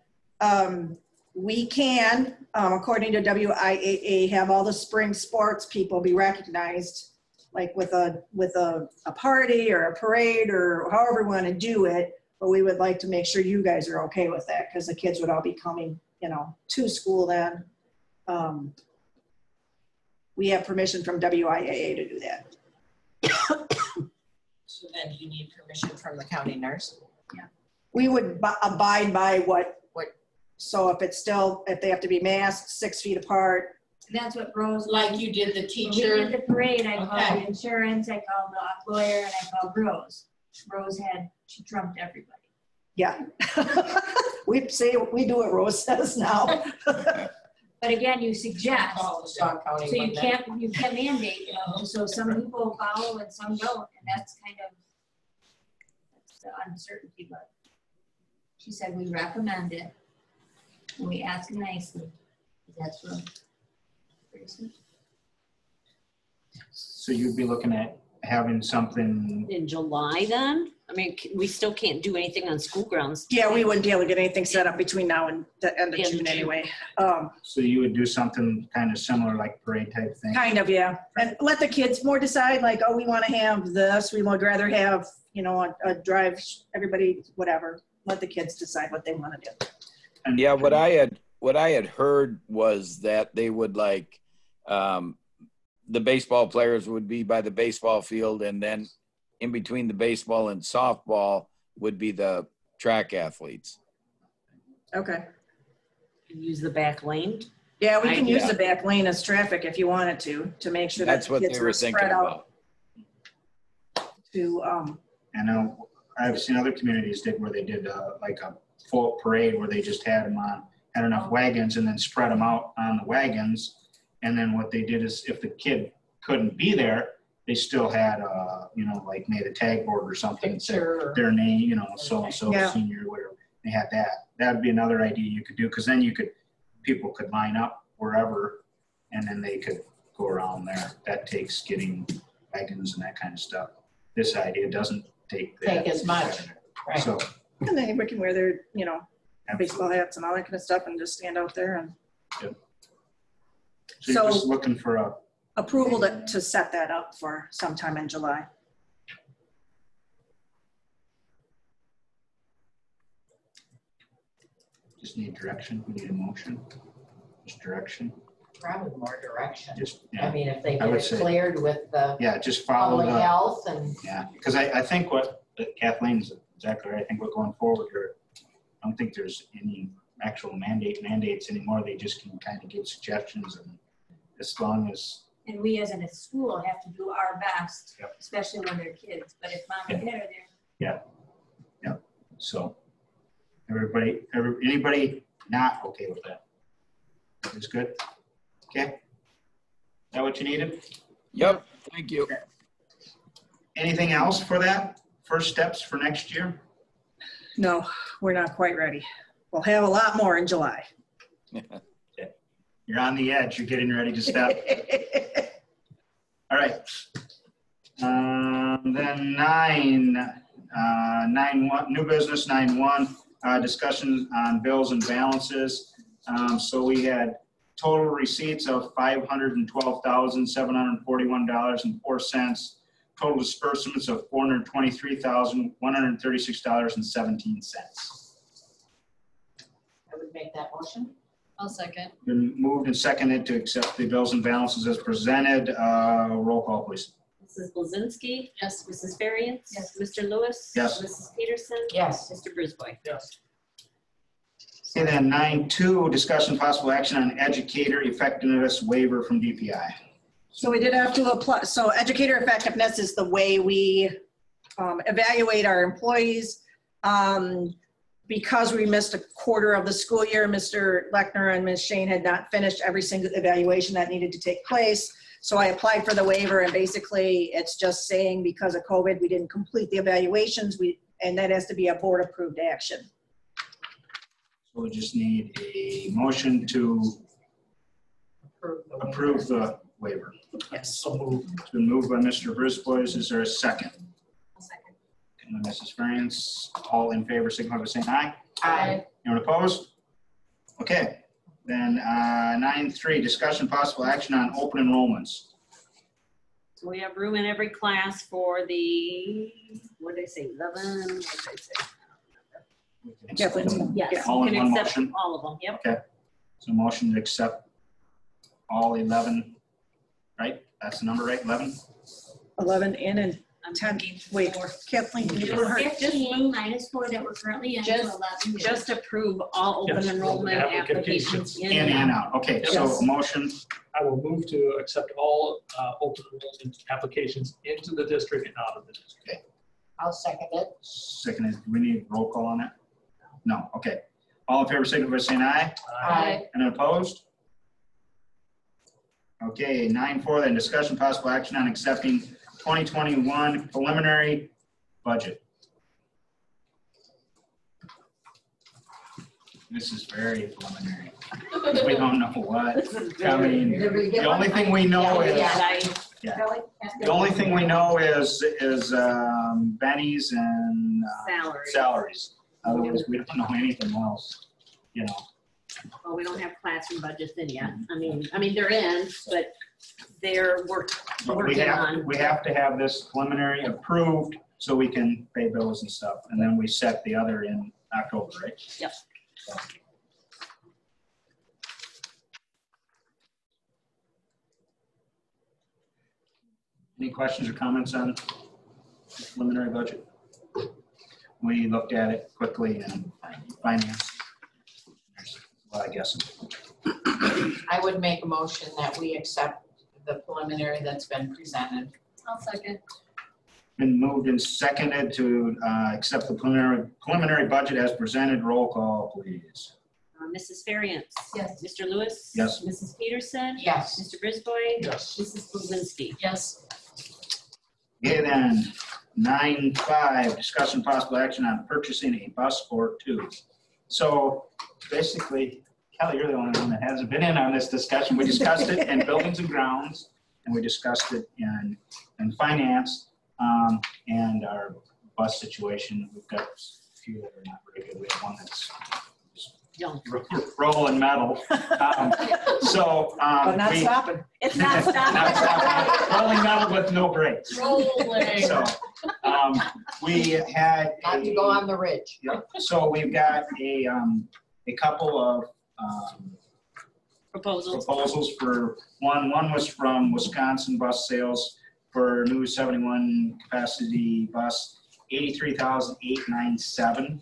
we can, according to WIAA, have all the spring sports people be recognized, like with a party or a parade or however we want to do it. But we would like to make sure you guys are okay with that because the kids would all be coming, to school then. We have permission from WIAA to do that. So then you need permission from the county nurse? We would abide by what, so if they have to be masked 6 feet apart. That's what Rose. Like you did the When we teacher? did the parade, I called Okay. the insurance, I called the lawyer, and I called Rose. Rose she trumped everybody. Yeah. We do what Rose says now. But again, you suggest, Call the Sauk County so you one then. can't mandate, so some people follow and some don't, and that's the uncertainty, but she said we recommend it, and we ask nicely. That's what. So you'd be looking at having something, In July then? I mean, we still can't do anything on school grounds. Yeah, we wouldn't be able to get anything set up between now and the end of End of June June. anyway. so you would do something kind of similar like parade type thing? Kind of, yeah. And let the kids more decide like, oh, we want to have this, we would rather have, a drive, everybody, whatever. Let the kids decide what they want to do. And Yeah, what I had heard was that they would the baseball players would be by the baseball field, and then in between the baseball and softball would be the track athletes. Okay. Use the back lane. Yeah, we can use Yeah. the back lane as traffic if you wanted to make sure that That's what kids they were are thinking spread out about. to, I know, I've seen other communities did where they did like a full parade where they just had them on, had enough wagons and then spread them out on the wagons. And then what they did is if the kid couldn't be there, they still had, you know, like made a tag board or something, said Picture. their name, you know, so-and-so Yeah. senior, whatever. They had that. That'd be another idea you could do, because then people could line up wherever and then they could go around there. That takes getting wagons and that kind of stuff. This idea doesn't take that. Take as much, right. So, and then everybody can wear their, you know, baseball hats and all that kind of stuff and just stand out there and so you're just So- looking for a, approval to set that up for sometime in July. just need direction, we need a motion, just direction, Probably more direction. just, I yeah, mean, if they I get would it say- cleared with the yeah, just follow public the, health and, yeah, because I think what Kathleen's exactly right, I think we're going forward here, I don't think there's any actual mandates anymore, they just can kind of give suggestions, and as long as, And we as in a school have to do our best, Yep. especially when they're kids. But if mom and dad are there, so, anybody not okay with that? Is good? Okay? Is that what you needed? Yep, thank you. Anything else for that? First steps for next year? No, we're not quite ready. We'll have a lot more in July. You're on the edge, you're getting ready to step. All right. Then 9.1, new business 9.1, discussion on bills and balances. So we had total receipts of $512,741.04. Total disbursements of $423,136.17. I would make that motion. I'll second. Been moved and seconded to accept the bills and balances as presented. Roll call, please. Mrs. Blazinski? Yes. Mrs. Variance? Yes. Mr. Lewis? Yes. Mrs. Peterson? Yes. Mr. Brisboy? Yes. And then 9.2, discussion possible action on educator effectiveness waiver from DPI. So we did have to apply, so educator effectiveness is the way we evaluate our employees. Because we missed a quarter of the school year, Mr. Lechner and Ms. Shane had not finished every single evaluation that needed to take place. So I applied for the waiver, and basically it's just saying because of COVID, we didn't complete the evaluations, and that has to be a board approved action. So we just need a motion to approve the waiver. Yes. So moved. It's been moved by Mr. Brisboy. Is there a second? I'll second. And Mrs. Variance, all in favor, signify by saying aye. Aye. Anyone opposed? Okay, then 9.3, discussion possible action on open enrollments. So we have room in every class for the, what did I say, 11? What did I say? Kathleen? Yes, All in you one can accept motion? all of them, yep. So motion to accept all 11, right? That's the number, right? 11? 11 in and I'm 10. thinking Wait, four. Kathleen, can you put her? 15 minus 4 that we're currently in, so Just- 11. Just approve all open Yes, enrollment applications. applications In in and and out. Okay, so Yes. a motion, I will move to accept all open enrollment applications into the district and out of the district. I'll second it. seconded. Do we need roll call on that? No, okay. All in favor, signify by saying aye. Aye. Anyone opposed? Okay, 9.4, then discussion possible action on accepting 2021 preliminary budget. This is very preliminary. We don't know what coming. Did we get The only one? thing we know Yeah, is, yeah. Kelly? the only thing we know is bennies and salaries. salaries. Otherwise, we don't know anything else, you know. Well, we don't have classroom budgets in yet. I mean, they're in, but they're But working on. we have to have this preliminary approved so we can pay bills and stuff. And then we set the other in October, right? Yep. So. Any questions or comments on the preliminary budget? We looked at it quickly and finance. There's a lot of guess. I would make a motion that we accept the preliminary that's been presented. I'll second. Been moved and seconded to accept the preliminary budget as presented. Roll call, please. Mrs. Variance. Yes. Mr. Lewis. Yes. Mrs. Peterson. Yes. Mr. Brisboy. Yes. Mrs. Blazinski. Yes. Okay, then, 9.5, discussion possible action on purchasing a bus or two. So basically, Kelly, you're the only one that hasn't been in on this discussion. We discussed it in buildings and grounds, and we discussed it in finance, and our bus situation. We've got a few that are not very good. We have one that's rolling metal. But not stopping. It's not stopping. Not stopping. Rolling metal with no brakes. Rolling. So we had Not to go on the ridge. Yep. So we've got a couple of Proposals. for one. One was from Wisconsin Bus Sales for new 71 capacity bus, $83,897.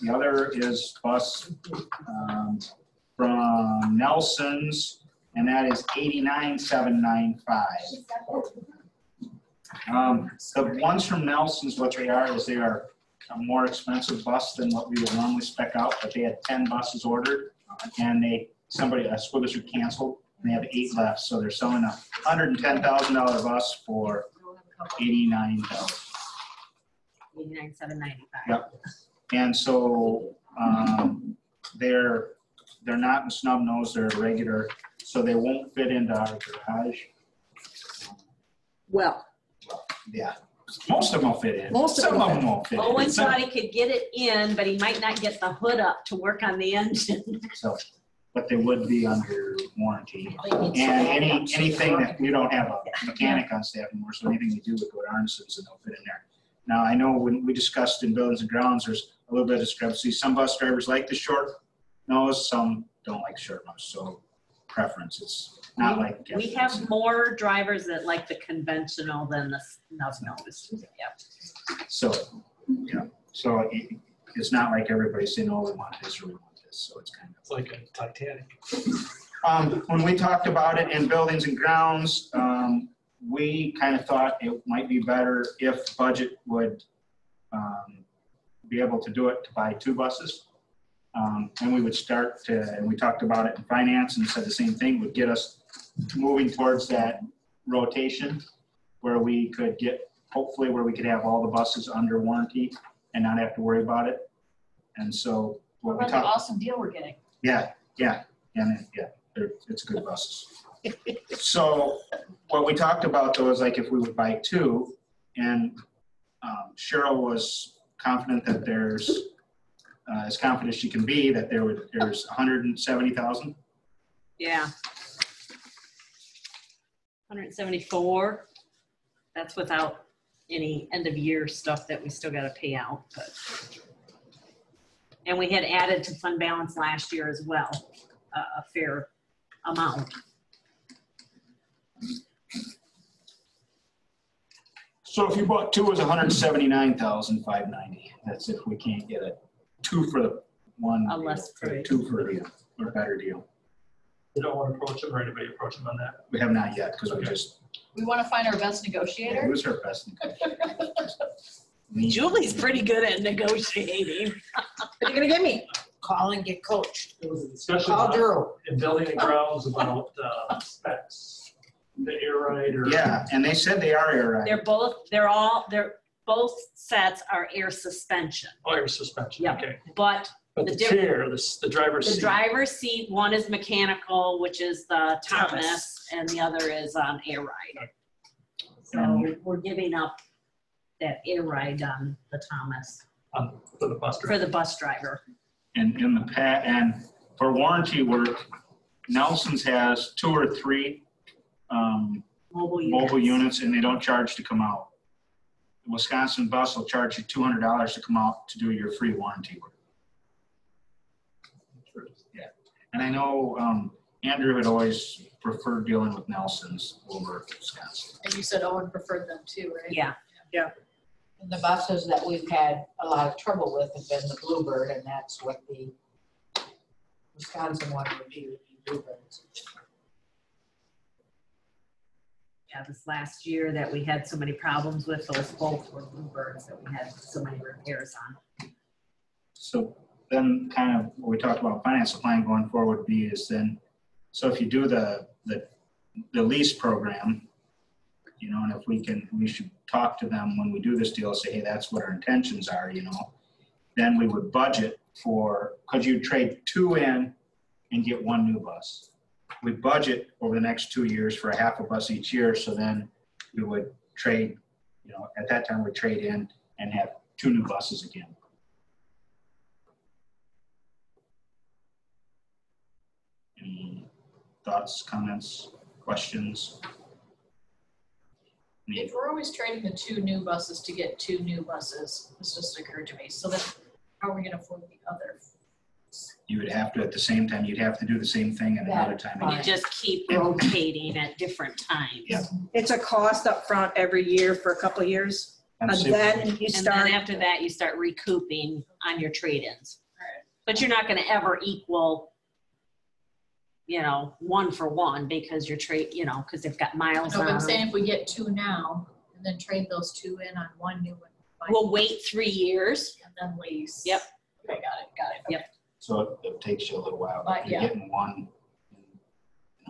The other is bus from Nelson's, and that is $89,795. The ones from Nelson's, what they are is they are a more expensive bus than what we would normally spec out, but they had 10 buses ordered, and a school district canceled, and they have 8 left, so they're selling a $110,000 bus for $89,000. $89,795. Yep. And so they're not in snub nose, they're regular, so they won't fit into our garage. Well, Yeah, most of them will fit in. Most of Some them of them won't fit in. Owen thought he could get it in, but he might not get the hood up to work on the engine. So, but they would be under warranty. They need some And backups. anything that, we don't have a mechanic on staff anymore, so anything we do would go to harnesses and they'll fit in there. Now, I know when we discussed in buildings and grounds, there's a little bit of discrepancy. Some bus drivers like the short nose, some don't like short nose, so preference, it's not like. We have more drivers that like the conventional than the snub nose. Yep. So, yeah, so it's not like everybody's saying, oh, we want this or we want this, so it's kind of. It's like a Titanic. When we talked about it in buildings and grounds, we kind of thought it might be better if budget would be able to do it to buy 2 buses. And we would start to, and we talked about it in finance and said the same thing, would get us moving towards that rotation where we could get, hopefully where we could have all the buses under warranty and not have to worry about it. And so What what we about the talked, awesome deal we're getting? it's good buses. So what we talked about though is like if we would buy 2, and Cheryl was confident that there's, as confident as she can be, that there's 170,000. Yeah. 174. That's without any end of year stuff that we still got to pay out. But. And we had added to fund balance last year as well, a fair amount. So if you bought 2, it was 179,590. That's if we can't get a 2 for the one. A less deal, or price. 2 for the or better deal. You don't want to approach them or anybody approach them on that? We have not yet because we Okay. just. We want to find our best negotiator. Who's her best? Julie's pretty good at negotiating. What are you gonna give me? Call and get coached. There was a discussion Call Drew. in building and grounds about specs, the air ride or. Yeah, and they said they are air ride. They're both sets are air suspension. Oh, air suspension, Yep. okay. But But The the diff- chair, the driver's the seat. driver's seat, one is mechanical, which is the Thomas, and the other is air ride. So we're giving up that air ride on the Thomas For the bus driver. for the bus driver. And in the and for warranty work, Nelson's has 2 or 3 mobile units, and they don't charge to come out. The Wisconsin Bus will charge you $200 to come out to do your free warranty work. Yeah, and I know Andrew had always preferred dealing with Nelson's over Wisconsin. And you said Owen preferred them too, right? Yeah. And the buses that we've had a lot of trouble with have been the Bluebird, and that's what the Wisconsin one would be bluebirds. Yeah, this last year that we had so many problems with, those both were bluebirds that we had so many repairs on. So then kind of what we talked about financial plan going forward would be is then, so if you do the lease program, you know, and if we should talk to them when we do this deal, say, hey, that's what our intentions are, you know, then we would budget for, because you trade 2 in and get 1 new bus. We budget over the next 2 years for a half a bus each year. So then we would trade, you know, at that time we trade in and have 2 new buses again. Any thoughts, comments, questions? If we're always trading the 2 new buses to get 2 new buses, this just occurred to me. So then how are we gonna afford the other? You would have to, at the same time, you'd have to do the same thing at another time. You just keep rotating at different times. Yeah. It's a cost up front every year for a couple of years. And then you And start. then after that, you start recouping on your trade-ins. Alright. But you're not gonna ever equal, you know, 1 for 1 because you're you know, because they've got miles No, on but I'm them. saying if we get 2 now and then trade those 2 in on 1 new one. We'll wait 3 years. And then lease. Yep. Okay, got it. Yep. So it takes you a little while, but you're Yeah. getting 1.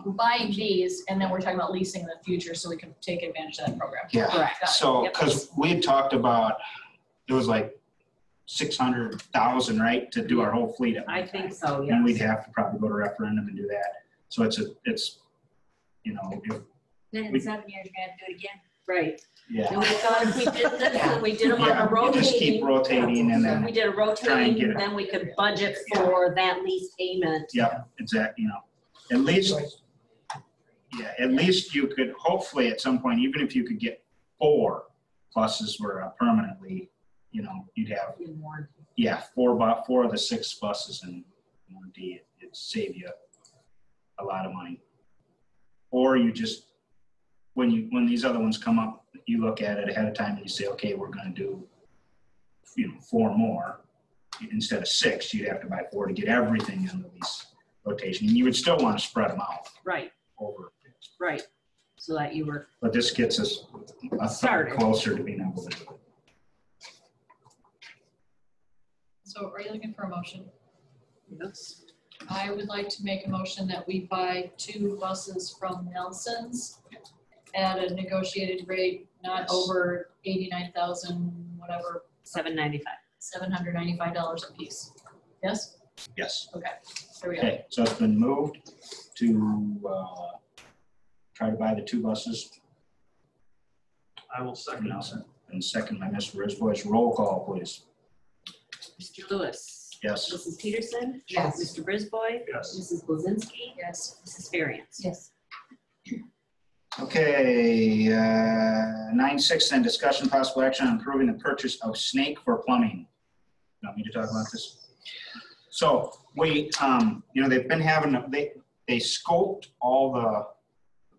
We're buying these and then we're talking about leasing in the future so we can take advantage of that program. Yeah. Correct. Got it. So, Yep. because we had talked about, it was like 600,000, right, to do our whole fleet at one I time. think so, And we'd yes. have to probably go to referendum and do that. So it's, you know, Then in 7 years, you're gonna have to do it again. Right. yeah. And we thought if we did this, we did them on Yeah, a you just keep rotating. rotating and We then, did a Try and rotating, get it. then we could budget for that lease payment. yeah, exactly, you know, at least, yeah, at least you could, hopefully at some point, even if you could get 4 buses were permanently, you know, you'd have, In warranty. yeah, 4 of the 6 buses in warranty, it'd save you a lot of money. Or you just, when these other ones come up, you look at it ahead of time and you say, okay, we're gonna do, you know, 4 more. Instead of 6, you'd have to buy 4 to get everything in the lease rotation. And you would still want to spread them out Right, over. right. So that you were, But this gets us a third Started. closer to being able to do it. So are you looking for a motion? yes. I would like to make a motion that we buy 2 buses from Nelson's at a negotiated rate, not Yes. over 89,000, whatever, $795. $795 a piece. Yes? Yes. Okay, there we go. Okay, so it's been moved to try to buy the 2 buses. I will second that. Nelson, and second by Mr. Brisbois. Roll call, please. Mr. Lewis. Yes. Mrs. Peterson. Yes. Mr. Brisboy. Yes. Mrs. Blazinski. Yes. Mrs. Variance. Yes. Okay, 9.6 then, discussion possible action on approving the purchase of snake for plumbing. You want me to talk about this? So we, you know, they've been having, they scoped all the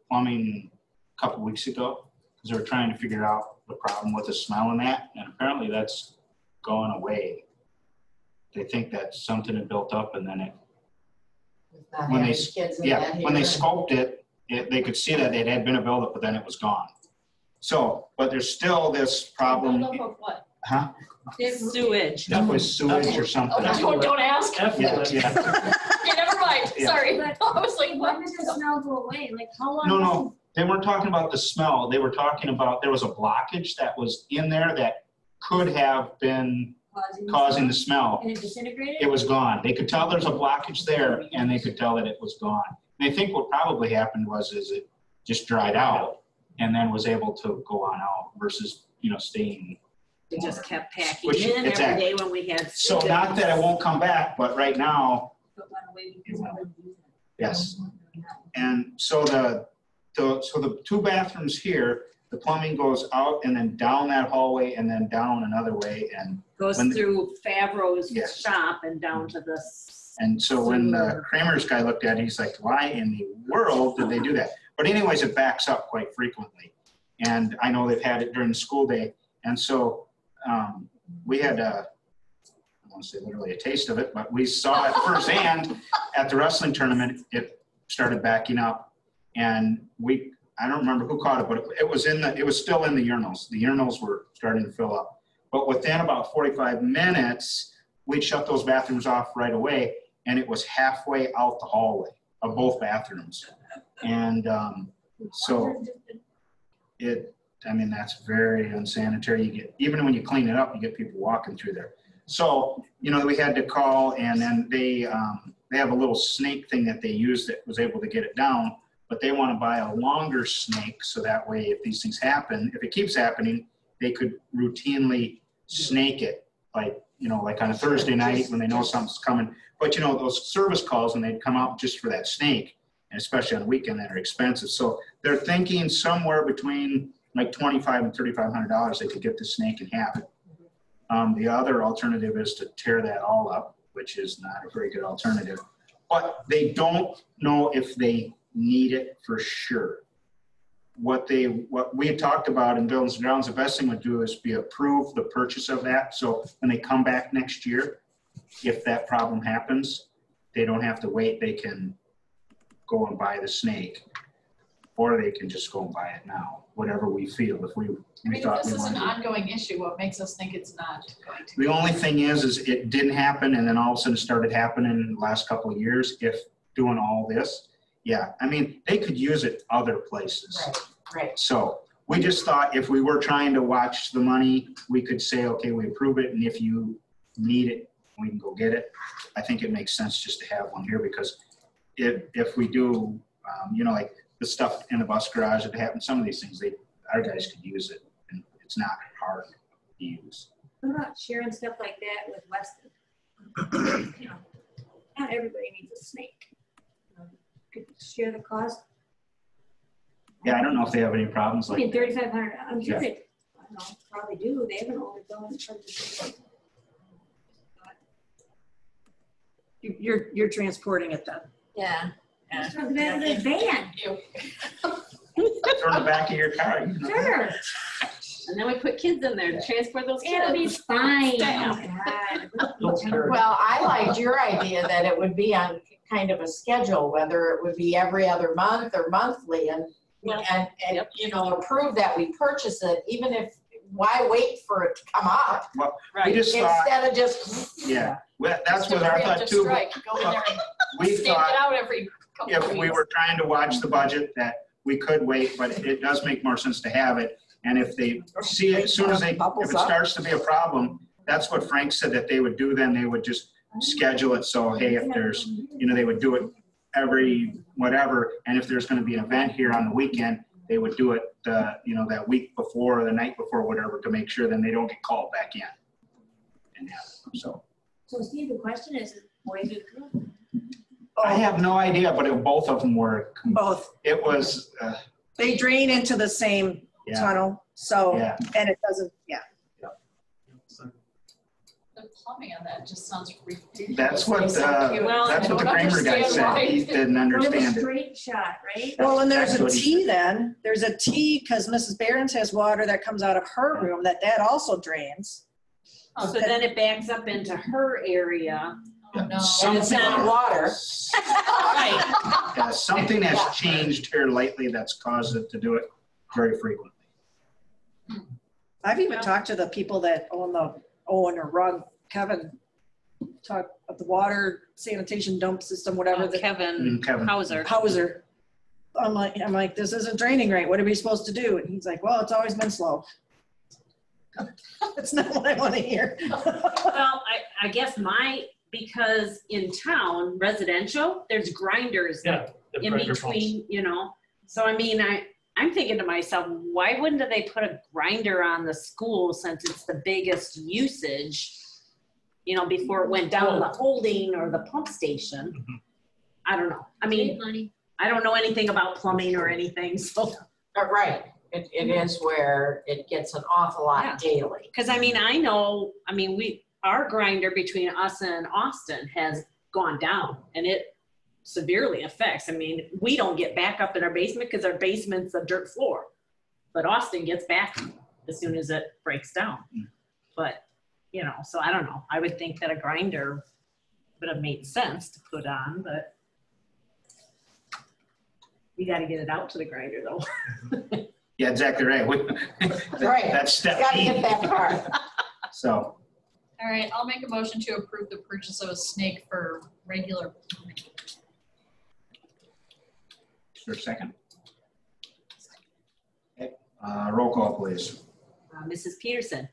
plumbing a couple weeks ago because they were trying to figure out the problem with the smell and that, and apparently that's gone away. They think that something had built up and then it, Not when they, having kids in yeah, that when they here. scoped it, they could see that it had been a buildup, but then it was gone. So, but there's still this problem, Build up of what? huh? Sewage. That was sewage or Oh, something. don't ask. Yeah, yeah. Okay, never mind, Yeah. sorry. I was like, what? When does the smell go away? Like, how long? No, they weren't talking about the smell. They were talking about, there was a blockage that was in there that could have been causing the smell. And it disintegrated? It was gone. They could tell there's a blockage there and they could tell that it was gone. They think what probably happened is it just dried out and then was able to go on out versus, you know, staying. We just kept packing Which- in every exactly. day when we had. So not that it won't come back, but right now, But went away because I wouldn't use it. yes. And so the 2 bathrooms here, the plumbing goes out and then down that hallway and then down another way. And Goes when- through Favreau's Yes. shop and down to the. so when the Kramer's guy looked at it, he's like, why in the world did they do that? But anyways, it backs up quite frequently. And I know they've had it during the school day. And so we had, I don't want to say literally a taste of it, but we saw it firsthand at the wrestling tournament, it started backing up, and I don't remember who caught it, but it was still in the urinals. The urinals were starting to fill up. But within about 45 minutes, we'd shut those bathrooms off right away, and it was halfway out the hallway of both bathrooms. And so that's very unsanitary. Even when you clean it up, you get people walking through there. So, we had to call, and then they have a little snake thing that they use that was able to get it down, but they want to buy a longer snake so that way if these things happen, if it keeps happening, they could routinely snake it, like on a Thursday night when they know something's coming. But those service calls, and they'd come out just for that snake, and especially on the weekend, that are expensive. So they're thinking somewhere between like $2,500 and $3,500 they could get the snake and have it. The other alternative is to tear that all up, which is not a very good alternative. But they don't know if they need it for sure. What we had talked about in Buildings and Grounds, the best thing would do is be approve the purchase of that. So when they come back next year, if that problem happens, they don't have to wait. They can go and buy the snake, or they can just go and buy it now, whatever we feel. If If this is an ongoing issue, what makes us think it's not going to? The only thing is it didn't happen, and then all of a sudden it started happening in the last couple of years. If doing all this, yeah, they could use it other places. Right. So we just thought if we were trying to watch the money, we could say, okay, we approve it, and if you need it, we can go get it. I think it makes sense just to have one here, because if we do, like the stuff in the bus garage that happened, some of these things, our guys could use it, and it's not hard to use. What about sharing stuff like that with Weston? Not everybody needs a snake. Could share the cost. Yeah, I don't know if they have any problems like that. $3,500. I'm sure Yeah. they probably do. They haven't only done it. You're transporting it then? Yeah. Just from the back of the van. Throw in the back of your car. Sure. And then we put kids in there to transport those kids. It'll be fine. Yeah. Oh, God. Well, I liked your idea that it would be on kind of a schedule, whether it would be every other month or monthly, and approve that we purchase it, even if, why wait for it to come up? Well, Right. we just thought, Instead of just, yeah, well, that's what I thought too. Strike, go in there and We stamp thought it out every couple of if weeks. we were trying to watch the budget, that we could wait, but it does make more sense to have it. And if they see it, as soon as if it starts to be a problem, that's what Frank said that they would do then. They would just schedule it. So, hey, if there's, they would do it every whatever. And if there's going to be an event here on the weekend, they would do it, that week before or the night before, whatever, to make sure then they don't get called back in. And so Steve, the question is boys or girls? I have no idea, but both of them were. Both. It was. They drain into the same tunnel, so, Yeah. and it doesn't, The plumbing on that just sounds ridiculous. That's what It's so cute. that's I what the don't Kramer guy understand said. why. He didn't Well, understand a it. straight shot, right? Well, and there's That's a what he T then. There's a T because Mrs. Behrens has water that comes out of her room that also drains. So then it backs up into her area. Oh, no. and it's not water. Right. Yeah, something has Yeah. changed here lately that's caused it to do it very frequently. I've even talked to the people that own or run Kevin, talk of the water sanitation dump system, whatever. the Kevin Kevin. Hauser. Hauser. I'm like, this isn't draining right. What are we supposed to do? And he's like, well, it's always been slow. That's not what I want to hear. Well, I guess because in town, residential, there's grinders Yeah. the in pressure between, So I'm thinking to myself, why wouldn't they put a grinder on the school since it's the biggest usage, before it went down the holding or the pump station? Mhm. I don't know. I mean, Money. I don't know anything about plumbing or anything, so. Right, it is where it gets an awful lot Yeah. daily. Because our grinder between us and Austin has gone down, and it severely affects. We don't get back up in our basement because our basement's a dirt floor, but Austin gets back as soon as it breaks down. But, so I don't know. I would think that a grinder would have made sense to put on, but you got to get it out to the grinder though. Yeah, exactly right. Right. That's step Gotta E. get that part. So, All right, I'll make a motion to approve the purchase of a snake for regular. is there a second? Okay, roll call, please. Mrs. Peterson,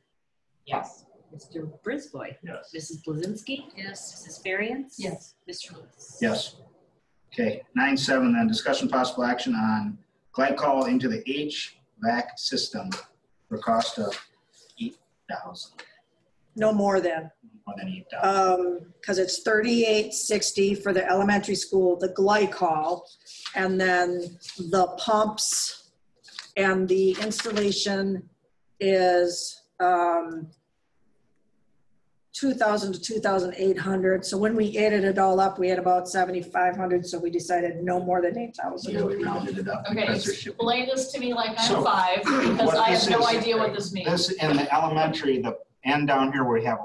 Yes. Mr. Brisboy, Yes. Mrs. Blazinski, Yes. Mrs. Variance. Yes. Mr. Lewis. Yes. Okay, 9.7 then, discussion possible action on glycol into the HVAC system for cost of $8,000, No more than, more than $8,000. because it's $38.60 for the elementary school, the glycol, and then the pumps and the installation is 2,000 to 2,800. So when we added it all up, we had about 7,500. So we decided no more than 8,000. Yeah, we rounded it up Okay, because they're shipping. explain this to me like I'm So, 5, because what I have this no is- idea what this means. This in the elementary, the end down here where we have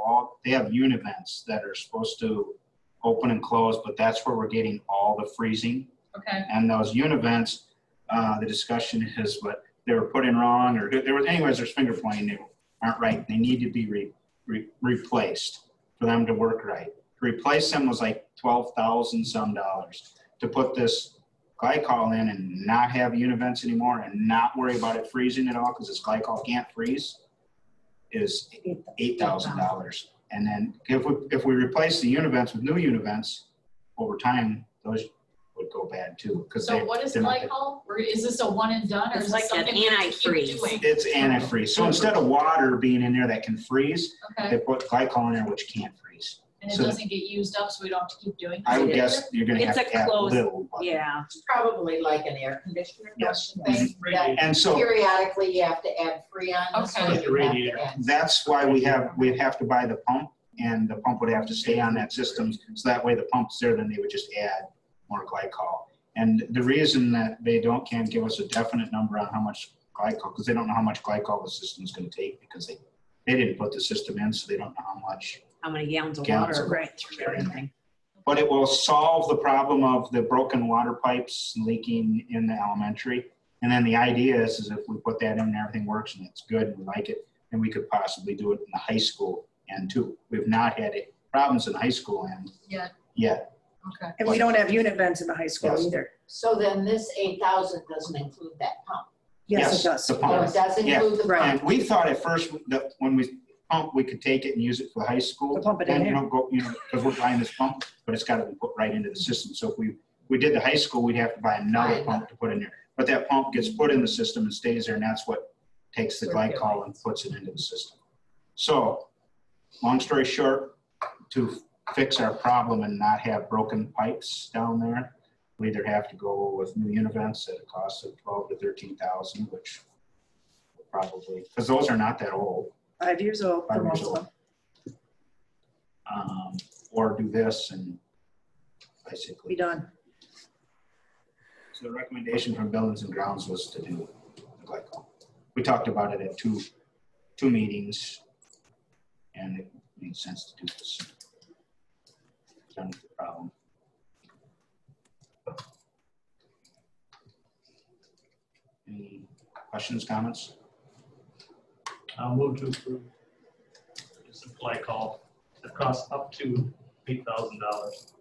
they have univents that are supposed to open and close, but that's where we're getting all the freezing. Okay, And those univents, the discussion is what they were put in wrong, or there was, anyways, there's finger pointing, they aren't right. They need to be replaced for them to work right. To replace them was like $12,000 some dollars. To put this glycol in and not have univents anymore and not worry about it freezing at all, because this glycol can't freeze, is $8,000. And then if we replace the univents with new univents, over time, those would go bad too. so what is glycol? Or is this a one and done, or It's is like this an something we have to keep antifreeze. doing? It's antifreeze. So instead of water being in there that can freeze, Okay, they put glycol in there which can't freeze. and it so- doesn't get used up, so we don't have to keep doing I would it? guess you're gonna have It's a to add closed- little. but- Yeah. It's probably like an air conditioner. Yes. Thing that And so periodically you have to add Freon. so Okay. Like the you have to radiator. add- that's why we'd have to buy the pump, and the pump would have to stay on that system. So that way the pump's there, then they would just add more glycol. And the reason that they can't give us a definite number on how much glycol, because they don't know how much glycol the system's gonna take, because they didn't put the system in, so they don't know how much. How many gallons of Gallons water of right through everything. But it will solve the problem of the broken water pipes leaking in the elementary. And then the idea is if we put that in and everything works and it's good and we like it, then we could possibly do it in the high school end too. We've not had problems in the high school end Yet. yet. Okay. And we don't have unit vents in the high school Yes. either. So then this 8,000 doesn't include that pump. Yes, it does. The Oh, pump. it does Yeah. include the Right. pump. And we thought at first that when we pump, we could take it and use it for the high school. To pump it in Then, there. because we're buying this pump, but it's got to be put right into the system. So if we did the high school, we'd have to buy another Right. pump to put in there. But that pump gets put in the system and stays there, and that's what takes the glycol and puts it into the system. So, long story short, to fix our problem and not have broken pipes down there, we either have to go with new univents at a cost of 12 to 13,000, which probably, because those are not that old. 5 years old for 5 most years of old. them. Or do this and Be basically. done. So the recommendation from Buildings and Grounds was to do the glycol. We talked about it at two meetings, and it made sense to do this. Done with the problem. Any questions, comments? I'll move to approve. It's a glycol that costs up to $8,000.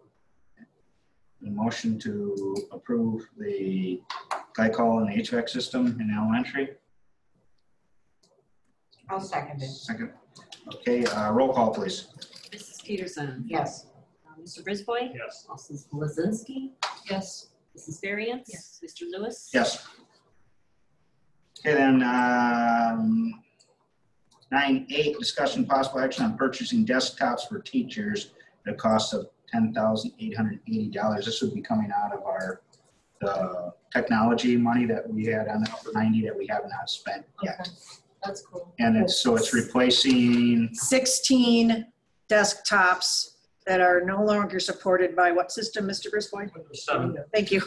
A motion to approve the glycol in the HVAC system in elementary. I'll second it. Second. Okay, roll call, please. Mrs. Peterson. Yes. Mr. Brisboy. Yes. Mrs. Blazinski. Yes. Mrs. Variance. Yes. Mr. Lewis. Yes. Okay, then 9.8, discussion possible action on purchasing desktops for teachers at a cost of $10,880. This would be coming out of the technology money that we had on the upper 90 that we have not spent yet. Okay. That's cool. And it's replacing 16 desktops that are no longer supported by what system, Mr. Brisboy? Windows 7. Thank you.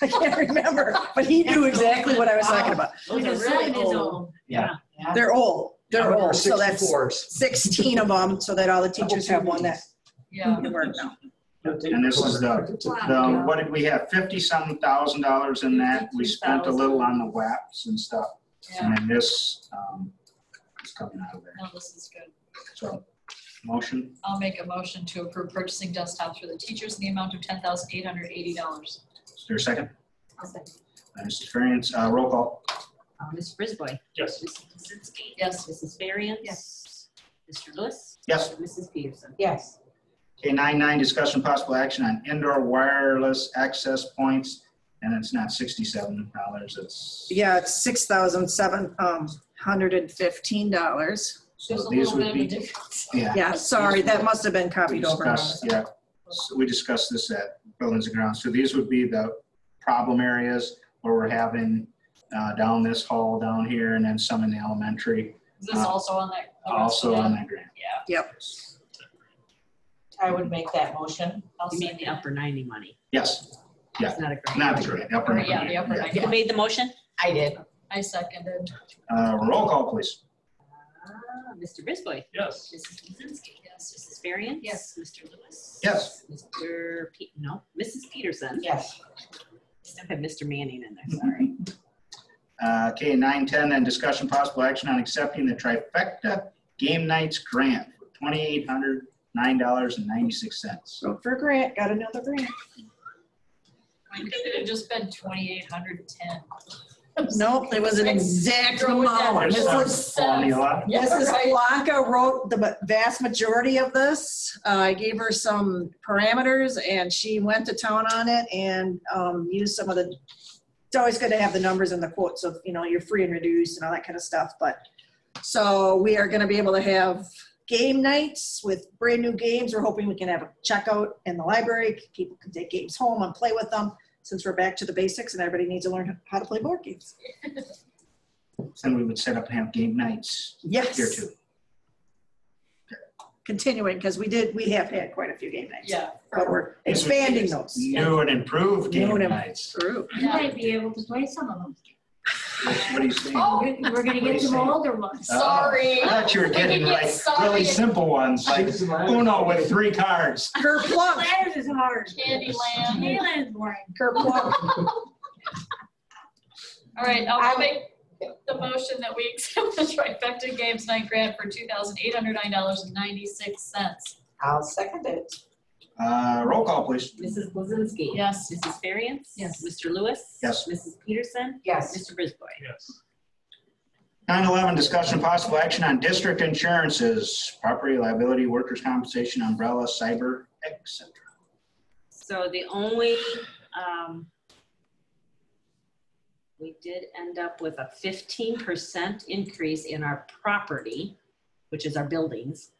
I can't remember, but he knew exactly what I was talking about. Those are really old. Yeah. They're old. They're old. So that's 64s. 16 of them so that all the teachers have one that Yeah. to work now. And this is the, what did we have, 50-some thousand dollars in that? We spent a little on the WAPs and stuff. Yeah, And then this is coming out of there. no, this is good. So, motion, I'll make a motion to approve purchasing desktops for the teachers in the amount of $10,880. is there a second? I'll second. Mrs. Variance, roll call. Mr. Brisboy. Yes. Mrs. Blazinski. Yes. Mrs. Variance. Yes. Mr. Lewis. Yes. Mrs. Peterson. Yes. Okay, 9.9, discussion possible action on indoor wireless access points, and it's not $67, it's. Yeah, it's $6,715. So There's a these little would bit of a be, difference. yeah. Yeah, sorry, that must have been We copied over. discussed, yeah, so we discussed this at Buildings and Grounds. So these would be the problem areas where we're having down this hall down here and then some in the elementary, Is this also on that? also on that grant. Yeah. Yep. I would make that motion. I'll You mean the second. upper 90 money? Yes, Yeah. It's not a grant. not the grant, upper. Or, yeah, the upper yeah. 90. Who made the motion? I did. I seconded. Roll call, please. Mr. Brisboy. Yes. Mrs. Blazinski. Yes. Mrs. Variance. Yes. Mr. Lewis. Yes. Mrs. Peterson. Yes. I have Mr. Manning in there, sorry. Okay, 9.10, then discussion possible action on accepting the trifecta game nights grant for $2,809.96. Vote for a grant, got another grant. Mine could have just been 2,810. Nope, it was an exact Throw it down. amount. There's Mrs. some formula. Yes, Mrs. right. Blanca wrote the vast majority of this. I gave her some parameters and she went to town on it and used some of the, it's always good to have the numbers and the quotes of, you know, you're free and reduced and all that kind of stuff. But so we are going to be able to have game nights with brand new games. We're hoping we can have a checkout in the library. People can take games home and play with them since we're back to the basics and everybody needs to learn how to play board games. And we would set up and have game nights here Yes, too. continuing because we have had quite a few game nights. Yeah. But we're expanding those. New and improved game New and nights. True. You might be able to play some of them. What are you saying? Oh, We're gonna get some older ones. sorry. I thought you were getting like Sorry. really simple ones, like Uno with 3 cards. Kerplunk. Ladders is hard. Candyland. Candyland is boring. Kerplunk. All right, I'll make the motion that we accept the trifecta games night grant for $2,809.96. I'll second it. Roll call, please. Mrs. Blazinski. Yes. Mrs. Variance. Yes. Mr. Lewis. Yes. Mrs. Peterson. Yes. Mr. Brisboy. Yes. 9.11, discussion possible action on district insurances, property liability, workers' compensation, umbrella, cyber, etc. So the only, we did end up with a 15% increase in our property, which is our buildings.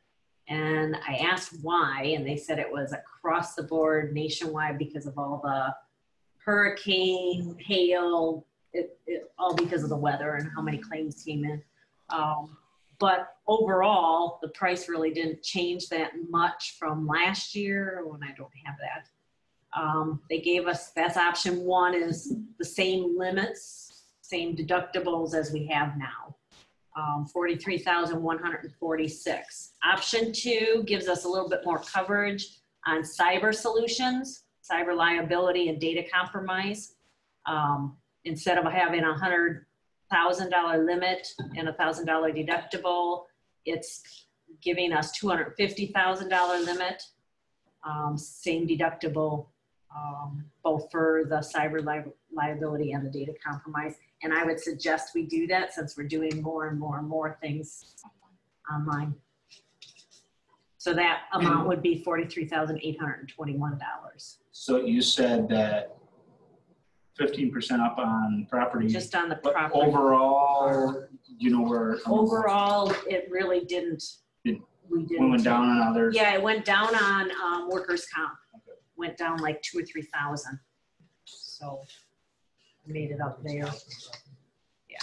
And I asked why, and they said it was across the board nationwide because of all the hurricane, hail, all because of the weather and how many claims came in. But overall, the price really didn't change that much from last year when I don't have that. They gave us, that's option 1 is the same limits, same deductibles as we have now. 43,146. Option 2 gives us a little bit more coverage on cyber solutions, cyber liability and data compromise. Instead of having a $100,000 limit and a $1,000 deductible, it's giving us $250,000 limit, same deductible, both for the cyber liability and the data compromise. And I would suggest we do that since we're doing more and more and more things online. So that amount would be $43,821. So you said that 15% up on property. Just on the But property. overall, you know where. Overall, it really didn't. We didn't. went down on others. Yeah, it went down on workers' comp. Okay. Went down like 2,000 or 3,000. So I made it up there. Yeah.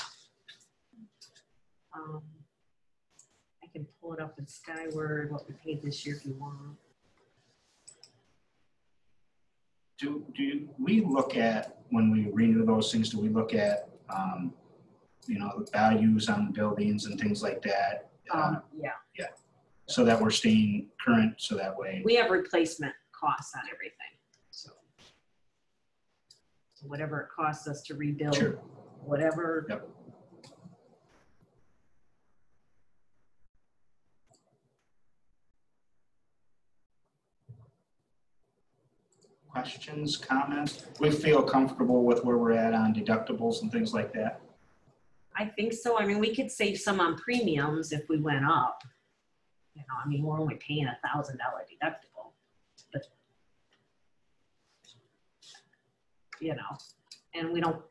I can pull it up in Skyward, what we paid this year if you want. Do we look at, when we renew those things, do we look at, you know, the values on buildings and things like that? Yeah. Yeah. so that we're staying current, so that way. We have replacement costs on everything, so. Whatever it costs us to rebuild, Sure. whatever. Yep. Questions, comments? We feel comfortable with where we're at on deductibles and things like that? I think so. I mean, we could save some on premiums if we went up. You know, I mean, we're only paying $1,000 deductible, but you know, and we don't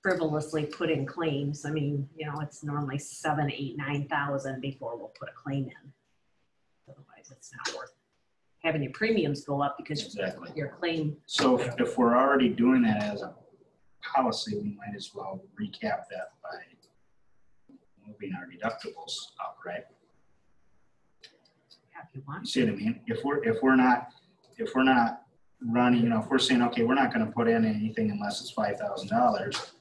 frivolously put in claims. I mean, you know, it's normally 7, 8, 9,000 before we'll put a claim in. Otherwise, it's not worth having your premiums go up because Exactly. your claim. So if we're already doing that as a policy, we might as well recap that by moving our deductibles up, right? Yeah, if you want. You see what I mean? If we're not running, you know, if we're saying, okay, we're not going to put in anything unless it's $5,000,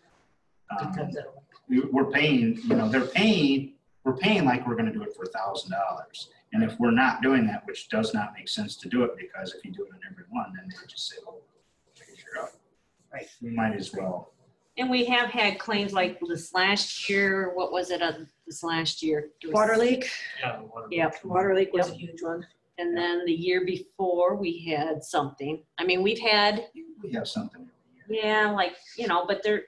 we're paying, you know, we're paying like we're going to do it for $1,000. And if we're not doing that, which does not make sense to do it, because if you do it on every one, then they would just say, oh, figure out. Right. We might as well. And we have had claims like this last year. What was it this last year? It was- Water leak. Yeah. the water. Yep. Water leak was a huge one. And then the year before we had something. I mean, we've had, We have something every year. yeah, like, you know, but they're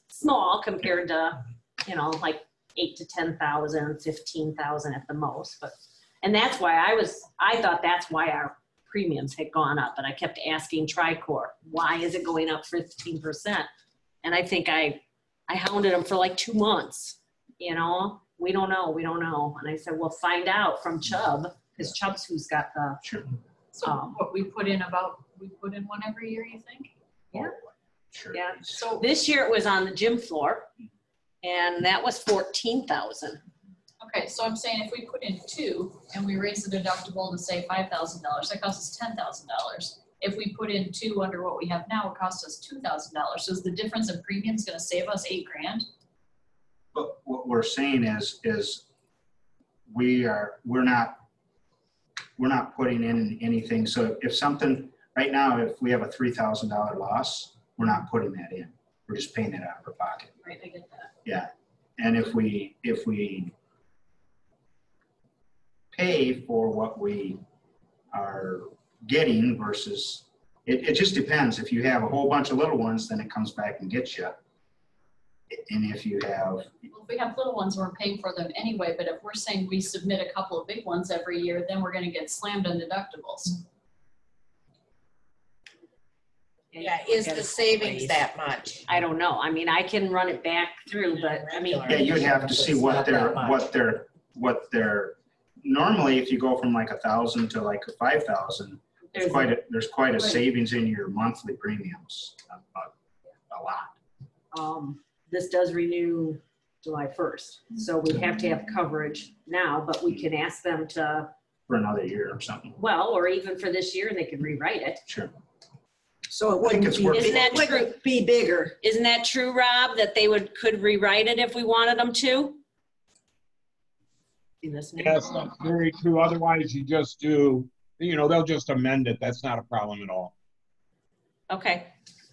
small compared to, you know, like 8 to 10,000, 15,000 at the most. But, and that's why I thought that's why our premiums had gone up. And I kept asking Tricor, why is it going up 15%? And I think I hounded them for like 2 months, you know, we don't know. And I said, well, find out from Chubb, because Chubb's who's got the, Sure. So what we put in one every year, you think? Yeah. Sure. Yeah. So, this year it was on the gym floor and that was 14,000. okay, so I'm saying if we put in 2 and we raise the deductible to say $5,000, that costs us $10,000. If we put in 2 under what we have now, it costs us $2,000. So is the difference in premiums going to save us $8,000? But what we're saying is we're not putting in anything. So if something right now, if we have a $3,000 loss, we're not putting that in. We're just paying it out of our pocket. Right, I get that. Yeah. And if we pay for what we are getting versus, it just depends. If you have a whole bunch of little ones, then it comes back and gets you. And if you have, Well, if we have little ones, we're paying for them anyway, but if we're saying we submit a couple of big ones every year, then we're gonna get slammed on deductibles. Yeah, is the savings that much? I don't know. I mean, I can run it back through, but I mean, yeah, you'd have to see what they're, normally if you go from like 1,000 to like 5,000, there's quite a savings in your monthly premiums, a lot. This does renew July 1st. So we have to have coverage now, but we can ask them to, For another year or something. well, or even for this year and they can rewrite it. Sure. So it wouldn't it's be, worth Isn't that true? wouldn't be bigger. Isn't that true, Rob, that they could rewrite it if we wanted them to? You listening? Yes, that's very true. Otherwise, you just do, you know, they'll just amend it. That's not a problem at all. Okay.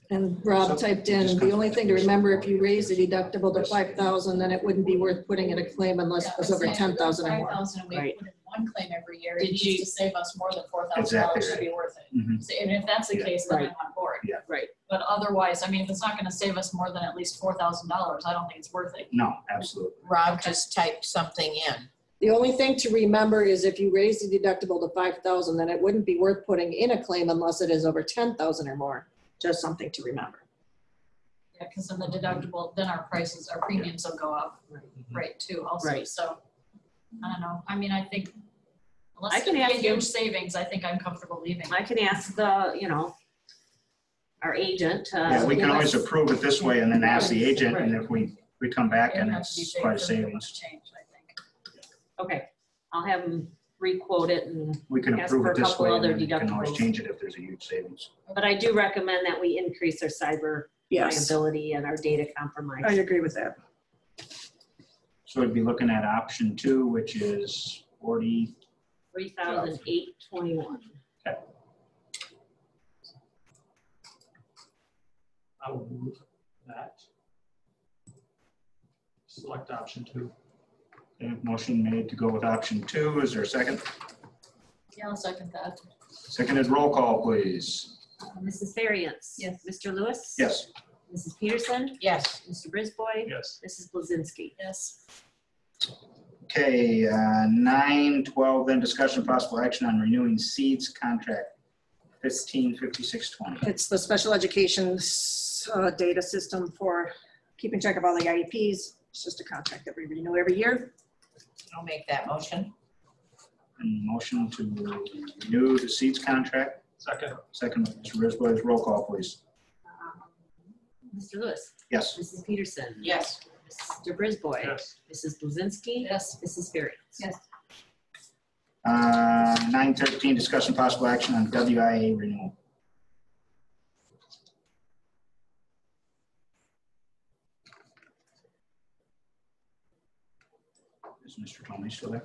And Rob So typed it in, just the comes only back thing to to remember, if you raise the deductible to 5,000, then it wouldn't be worth putting in a claim unless it was over 10,000 or more. 5,000 and we Right. put in one claim every year, it Did needs you- to save us more than $4,000 Exactly to be right. worth it. Mhm. So, and if that's the Yeah. case, then Right. I'm on board. Right. But otherwise, I mean, if it's not gonna save us more than at least $4,000, I don't think it's worth it. No, absolutely. Rob just typed something in. The only thing to remember is if you raise the deductible to 5,000, then it wouldn't be worth putting in a claim unless it is over 10,000 or more. Just something to remember. Yeah, because then the deductible, then our premiums will go up, right, too, also, Right. so, I don't know, I mean, I think, I unless can it's a ask you. huge savings, I think I'm comfortable leaving. I can ask our agent. Yeah, we can give always us- approve it this way and then ask the agent, and if we come back It and has to be it's big quite a for me to savings, change, I think. Okay, I'll have them re-quote it, we can Ask approve for it a this couple way and other then we can always deductibles. change it if there's a huge savings. but I do recommend that we increase our cyber Yes, liability and our data compromise. I agree with that. So we'd be looking at option 2, which is $40,000. $3,821. I will move that. Select option 2. Okay, motion made to go with option 2. Is there a second? Yeah, I'll second that. Seconded, roll call, please. Mrs. Variance. Yes. Mr. Lewis. Yes. Mrs. Peterson. Yes. Mr. Brisboy. Yes. Mrs. Blazinski. Yes. Okay, 9:12, then discussion possible action on renewing seeds contract 155620. It's the special education data system for keeping track of all the IEPs. It's just a contract that we renew every year. I'll make that motion. And motion to renew the seeds contract. Second. Second, Mr. Brisboy, roll call, please. Mr. Lewis. Yes. Mrs. Peterson. Yes. Mr. Brisboy. Yes. Mrs. Blazinski. Yes. Mrs. Variance. Yes. 9:13, discussion possible action on WIA renewal. Is Mr. Tomey still there?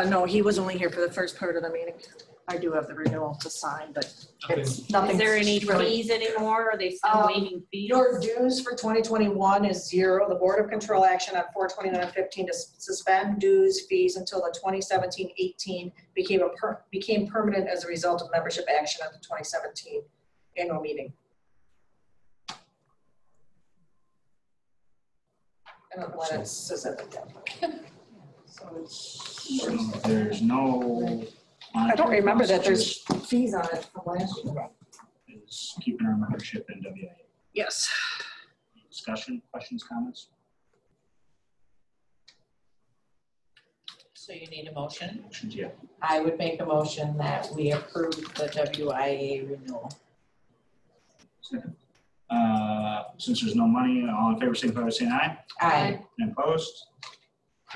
No, he was only here for the first part of the meeting. I do have the renewal to sign, but it's nothing. Is there any really. fees anymore? Are they still waiving fees? Your dues for 2021 is 0. The Board of Control action on 4/29/15 to suspend dues fees until the 2017-18 became permanent as a result of membership action at the 2017 annual meeting. I don't know why that says it like that. So There's no. I don't remember that there's fees on it from last year. Is keeping our membership in WIA. Yes. Discussion, questions, comments? So you need a motion? Motions, yeah. I would make a motion that we approve the WIA renewal. Second. Since there's no money, all in favor, signify by saying aye. Aye. And opposed?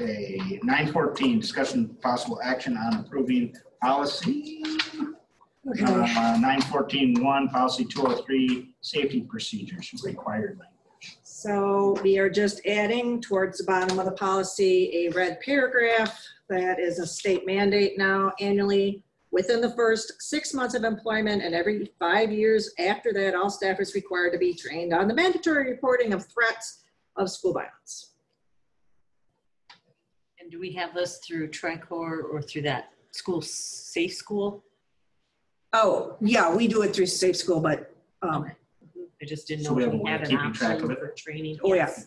Okay, 9:14, discussion possible action on approving policy. 9:14-1, policy 203, safety procedures, required language. So we are just adding towards the bottom of the policy a red paragraph that is a state mandate now annually. Within the first 6 months of employment and every 5 years after that, all staff is required to be trained on the mandatory reporting of threats of school violence. And do we have this through Tricor or through that school, Safe School? Oh, yeah, we do it through Safe School, but, I just didn't So know we if have a we way had of an keeping track of option it? for training. oh, yeah. Yes.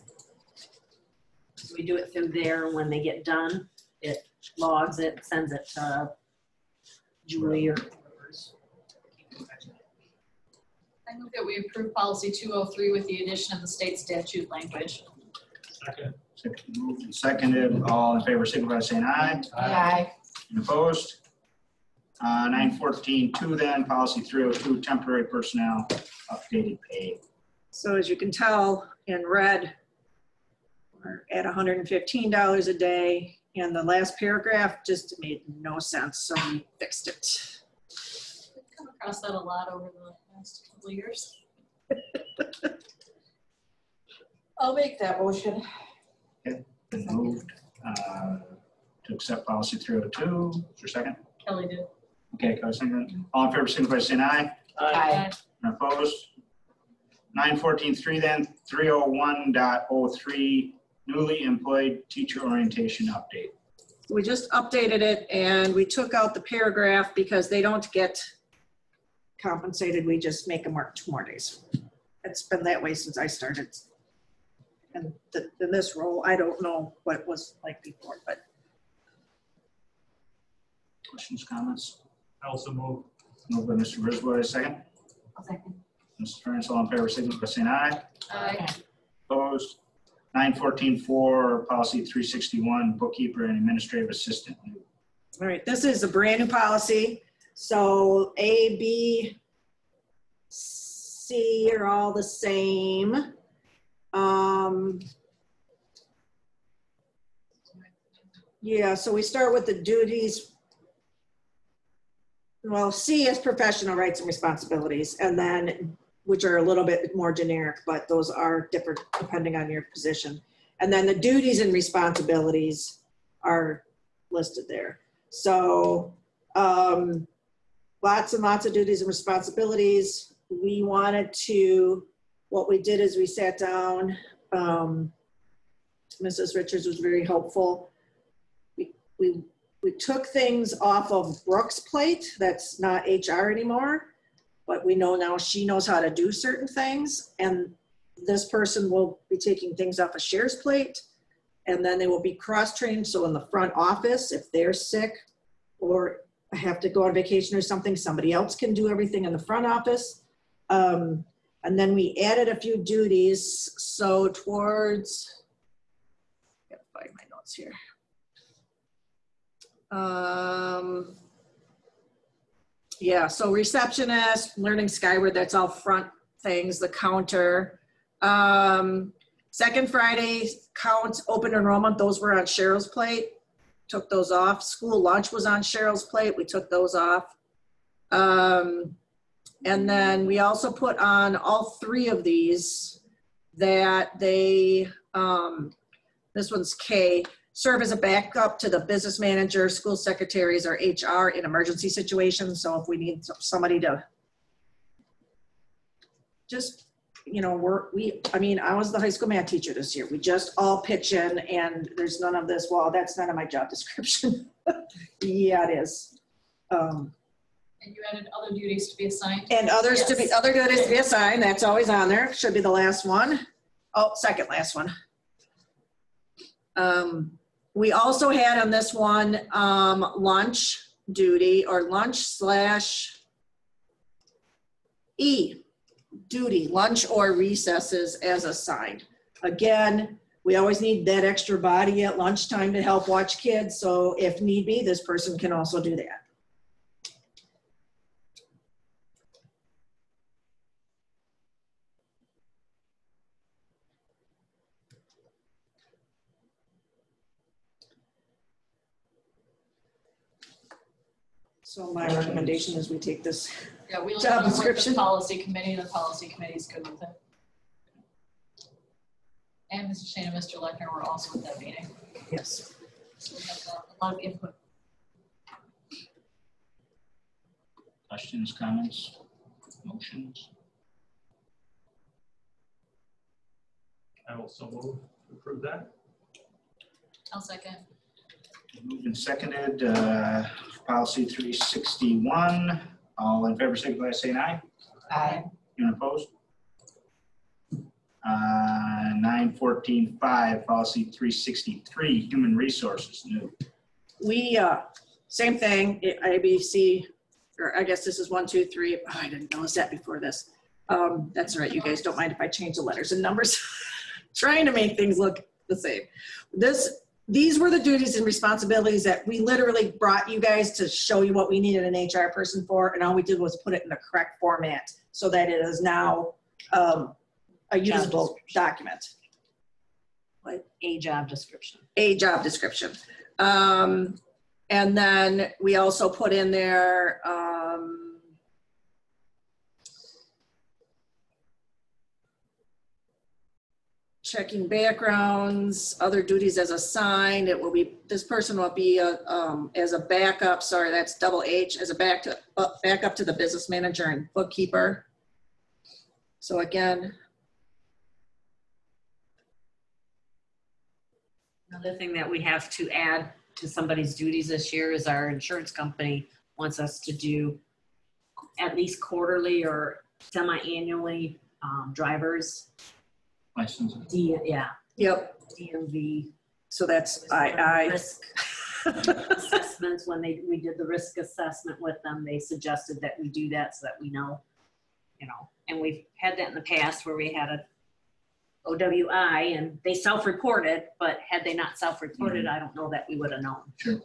So we do it through there. When they get done, it logs it, sends it to Julie or whoever's. I move that we approve policy 203 with the addition of the state statute language. Second. Moved and seconded, all in favor, signify by saying aye. Aye. And opposed? 9:14-2 then, policy 302, temporary personnel, updated pay. So as you can tell in red, we're at $115 a day. And the last paragraph just made no sense, so we fixed it. I've come across that a lot over the last couple of years. I'll make that motion. Been moved to accept policy 302. Is there a second? Kelly did. Okay, Kelly, second. All in favor, signify by saying aye. Aye. And opposed? 9:14-3 then, 301.03, newly employed teacher orientation update. We just updated it and we took out the paragraph because they don't get compensated. We just make them work 2 more days. It's been that way since I started. And in this role, I don't know what it was like before, but Questions, comments? I also move. Moved by Mr. Brisboy, second. Mr. Ferns, all in favor, signify by saying aye. Aye. Opposed? 9:14-4, policy 361, bookkeeper and administrative assistant. all right, this is a brand new policy. So A, B, C are all the same. Yeah, so we start with the duties. Well, C is professional rights and responsibilities, and then, which are a little bit more generic, but those are different depending on your position. And then the duties and responsibilities are listed there. So lots and lots of duties and responsibilities. We wanted to, what we did is we sat down, Mrs. Richards was very helpful. We took things off of Brooke's plate. That's not HR anymore, but we know now she knows how to do certain things. And this person will be taking things off of Cher's plate, and then they will be cross-trained. So in the front office, if they're sick or have to go on vacation or something, somebody else can do everything in the front office. And then we added a few duties. So towards, I gotta find my notes here. Yeah, so receptionist, learning Skyward, that's all front things, the counter. Second Friday counts, open enrollment, those were on Cheryl's plate. Took those off. School lunch was on Cheryl's plate. We took those off. And then we also put on all three of these that they, this one's K, serve as a backup to the business manager, school secretaries, or HR in emergency situations. So if we need somebody to just, you know, I mean, I was the high school math teacher this year. We just all pitch in, and there's none of this, well, that's none of my job description. Yeah, it is. And you added other duties to be assigned? And others to be, other duties to be assigned, that's always on there. Should be the last one. Oh, second last one. We also had on this one lunch duty, or lunch / E duty, lunch or recesses as assigned. Again, we always need that extra body at lunchtime to help watch kids. So if need be, this person can also do that. So my recommendation is we take this Yeah, we job description. The policy committee, the policy committee's good with it. And Mrs. Shane and Mr. Lechner were also at that meeting. Yes. So we have a lot of input. Questions, comments, motions? I will so move to approve that. I'll second. Moved and seconded, policy 361. All in favor, signify by saying aye. Aye. Anyone opposed? 914.5, policy 363, human resources, new. We, same thing, ABC, or I guess this is 1, 2, 3. Oh, I didn't notice that before this. That's all right, you guys don't mind if I change the letters and numbers. Trying to make things look the same. These were the duties and responsibilities that we literally brought you guys to show you what we needed an HR person for, and all we did was put it in the correct format so that it is now a usable document. What? A job description. A job description. And then we also put in there checking backgrounds, other duties as assigned. It will be, this person will be as a backup, sorry, that's double H, as a backup to the business manager and bookkeeper. So again. Another thing that we have to add to somebody's duties this year is our insurance company wants us to do at least quarterly or semi-annually driver's License. yeah. Yep. DMV. So that's I. Risk assessments. When we did the risk assessment with them, they suggested that we do that so that we know, you know, and we've had that in the past where we had a OWI and they self-reported, but had they not self-reported, I don't know that we would have known. Sure.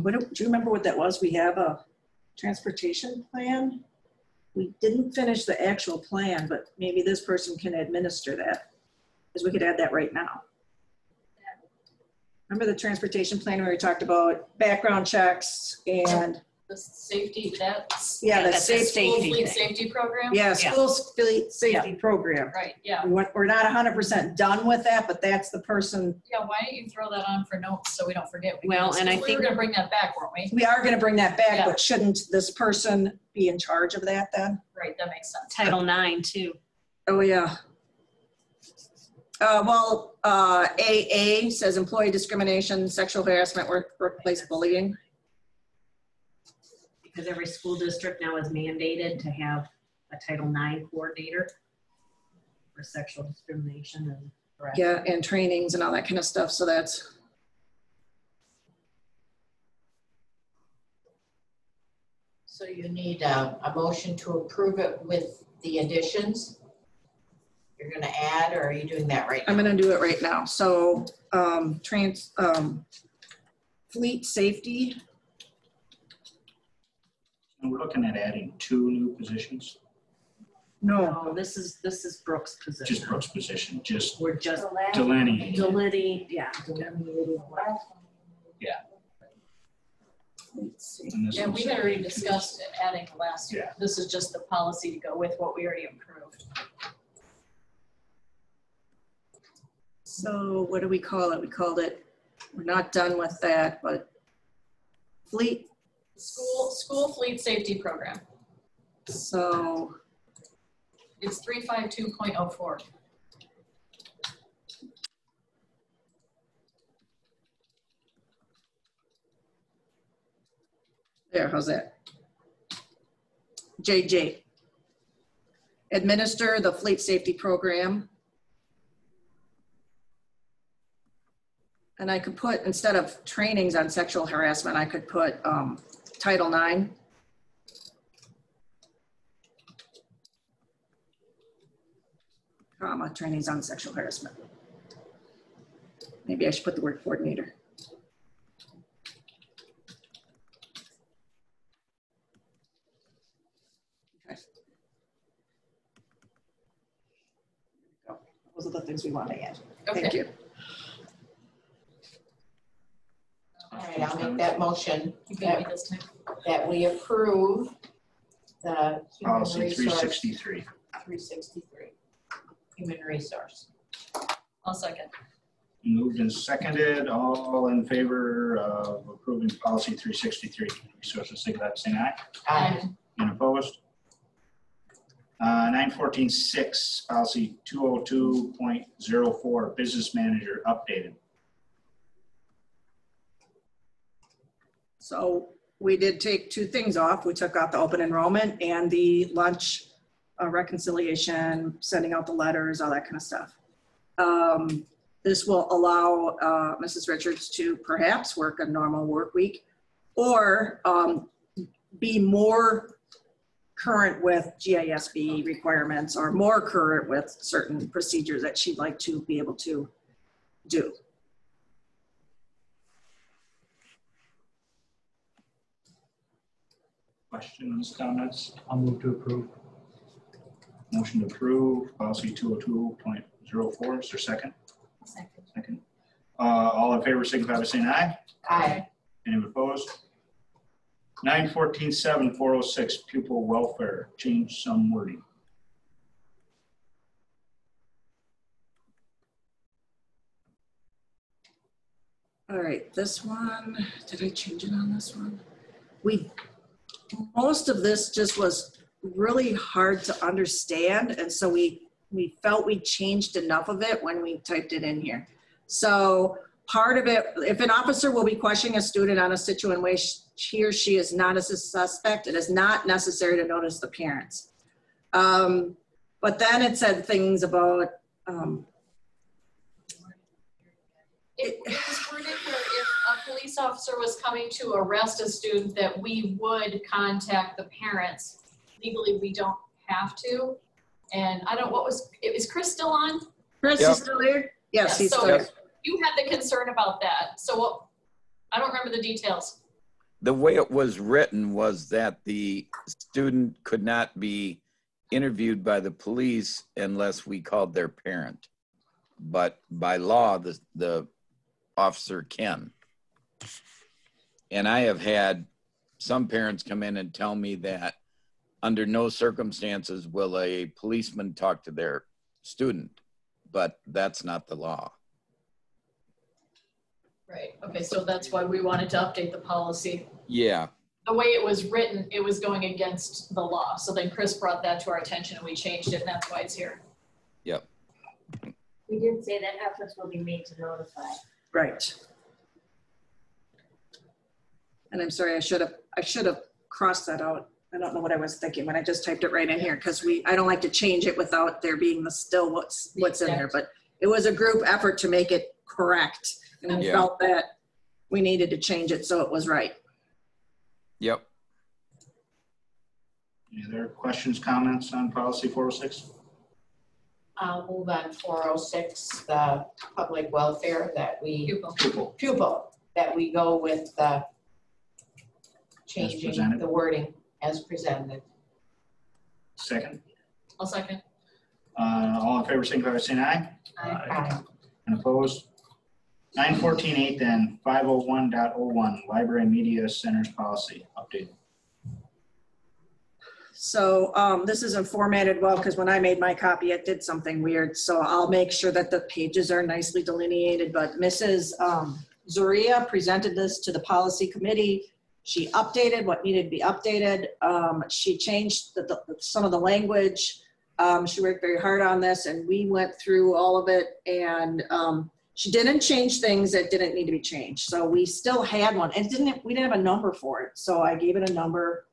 Do you remember what that was? We have a transportation plan. We didn't finish the actual plan, but maybe this person can administer that, because we could add that right now. Remember the transportation plan where we talked about background checks and The safety, that's. Yeah, the That's a safety, School safety fleet thing. safety program? yeah, school safety program. Right, yeah. We're not 100% done with that, but that's the person, Yeah, why don't you throw that on for notes so we don't forget? Well, and I We think- were gonna bring that back, weren't we? we are gonna bring that back, Yeah. but shouldn't this person be in charge of that then? Right, that makes sense. Title IX too. Oh, yeah. AA says employee discrimination, sexual harassment, workplace bullying. Because every school district now is mandated to have a Title IX coordinator for sexual discrimination and harassment. Yeah, and trainings and all that kind of stuff, so that's. So you need a motion to approve it with the additions? You're gonna add, or are you doing that right now? I'm gonna do it right now. So, fleet safety, And we're looking at adding 2 new positions, no, No, this is Brooke's position. just Brooke's position, just We're just delineating. delineating, yeah. And this Yeah, we was- had already discussed adding the last year. Yeah. This is just the policy to go with what we already approved. so what do we call it? We called it, we're not done with that, but fleet, School fleet safety program. so, It's 352.04. there, how's that? JJ. Administer the fleet safety program. And I could put, instead of trainings on sexual harassment, I could put Title IX. Comma, trainings on sexual harassment. Maybe I should put the word coordinator. Okay. Those are the things we want to add. Thank Okay. you. All right, I'll make that motion You got me this time. that we approve the human Policy resource 363. 363, human resource. I'll second. Moved and seconded, all in favor of approving policy 363. Resources, signify by saying aye. Aye. And opposed? 914.6, policy 202.04, business manager updated. So we did take 2 things off. We took out the open enrollment and the lunch reconciliation, sending out the letters, all that kind of stuff. This will allow Mrs. Richards to perhaps work a normal work week or be more current with GISB requirements or more current with certain procedures that she'd like to be able to do. Questions, comments? I'll move to approve. Motion to approve policy 202.04. Is there a second? Second. Second. All in favor, signify by saying aye. Aye. Any opposed? 914.7, pupil welfare, change some wording. All right, this one, did I change it on this one? Most of this just was really hard to understand, and so we felt we changed enough of it when we typed it in here. So part of it, if an officer will be questioning a student on a situation where he or she is not a suspect, it is not necessary to notice the parents. But then it said things about, It was worded where if a police officer was coming to arrest a student, that we would contact the parents. Legally, we don't have to. And I don't, is Chris still on? Chris Yep. is still here? Yes, Yeah, he's so- still here. You had the concern about that. So what, I don't remember the details. The way it was written was that the student could not be interviewed by the police unless we called their parent. But by law, the officer can. And I have had some parents come in and tell me that under no circumstances will a policeman talk to their student, but that's not the law. Right, okay, so that's why we wanted to update the policy. Yeah, The way it was written, it was going against the law. So then Chris brought that to our attention and we changed it, and that's why it's here. yep. We did say that efforts will be made to notify. Right. And I'm sorry, I should have crossed that out. I don't know what I was thinking when I just typed it right in here, because I don't like to change it without there being still what's in there, but it was a group effort to make it correct. And we Yeah. felt that we needed to change it so it was right. Yep. Any other questions, comments on policy 406? I'll move on 406, the public welfare that we, pupil, that we go with the changing presented. the wording as presented. Second. I'll second. All in favor, signify by saying aye. Aye. And opposed? 914.8 then, 501.01, Library Media Centers Policy update. So this isn't formatted well because when I made my copy, it did something weird. So I'll make sure that the pages are nicely delineated. But Mrs. Zuria presented this to the policy committee. She updated what needed to be updated. She changed some of the language. She worked very hard on this, and we went through all of it. And she didn't change things that didn't need to be changed. So we still had one, and we didn't have a number for it. So I gave it a number.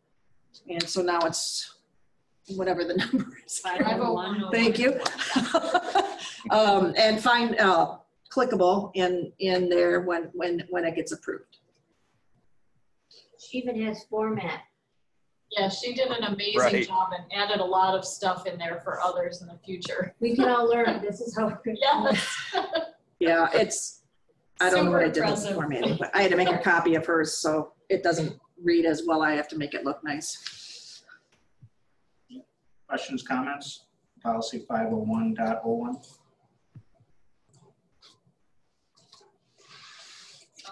And so now it's whatever the number is. 501. Thank you. And find clickable in there when it gets approved. She even has format. Yeah, she did an amazing Right. job and added a lot of stuff in there for others in the future. We can all learn. This is how. Yes. Yeah, I don't know what I did with the Impressive. formatting, but I had to make a copy of hers so it doesn't read as well. I have to make it look nice. Questions, comments? Policy 501.01.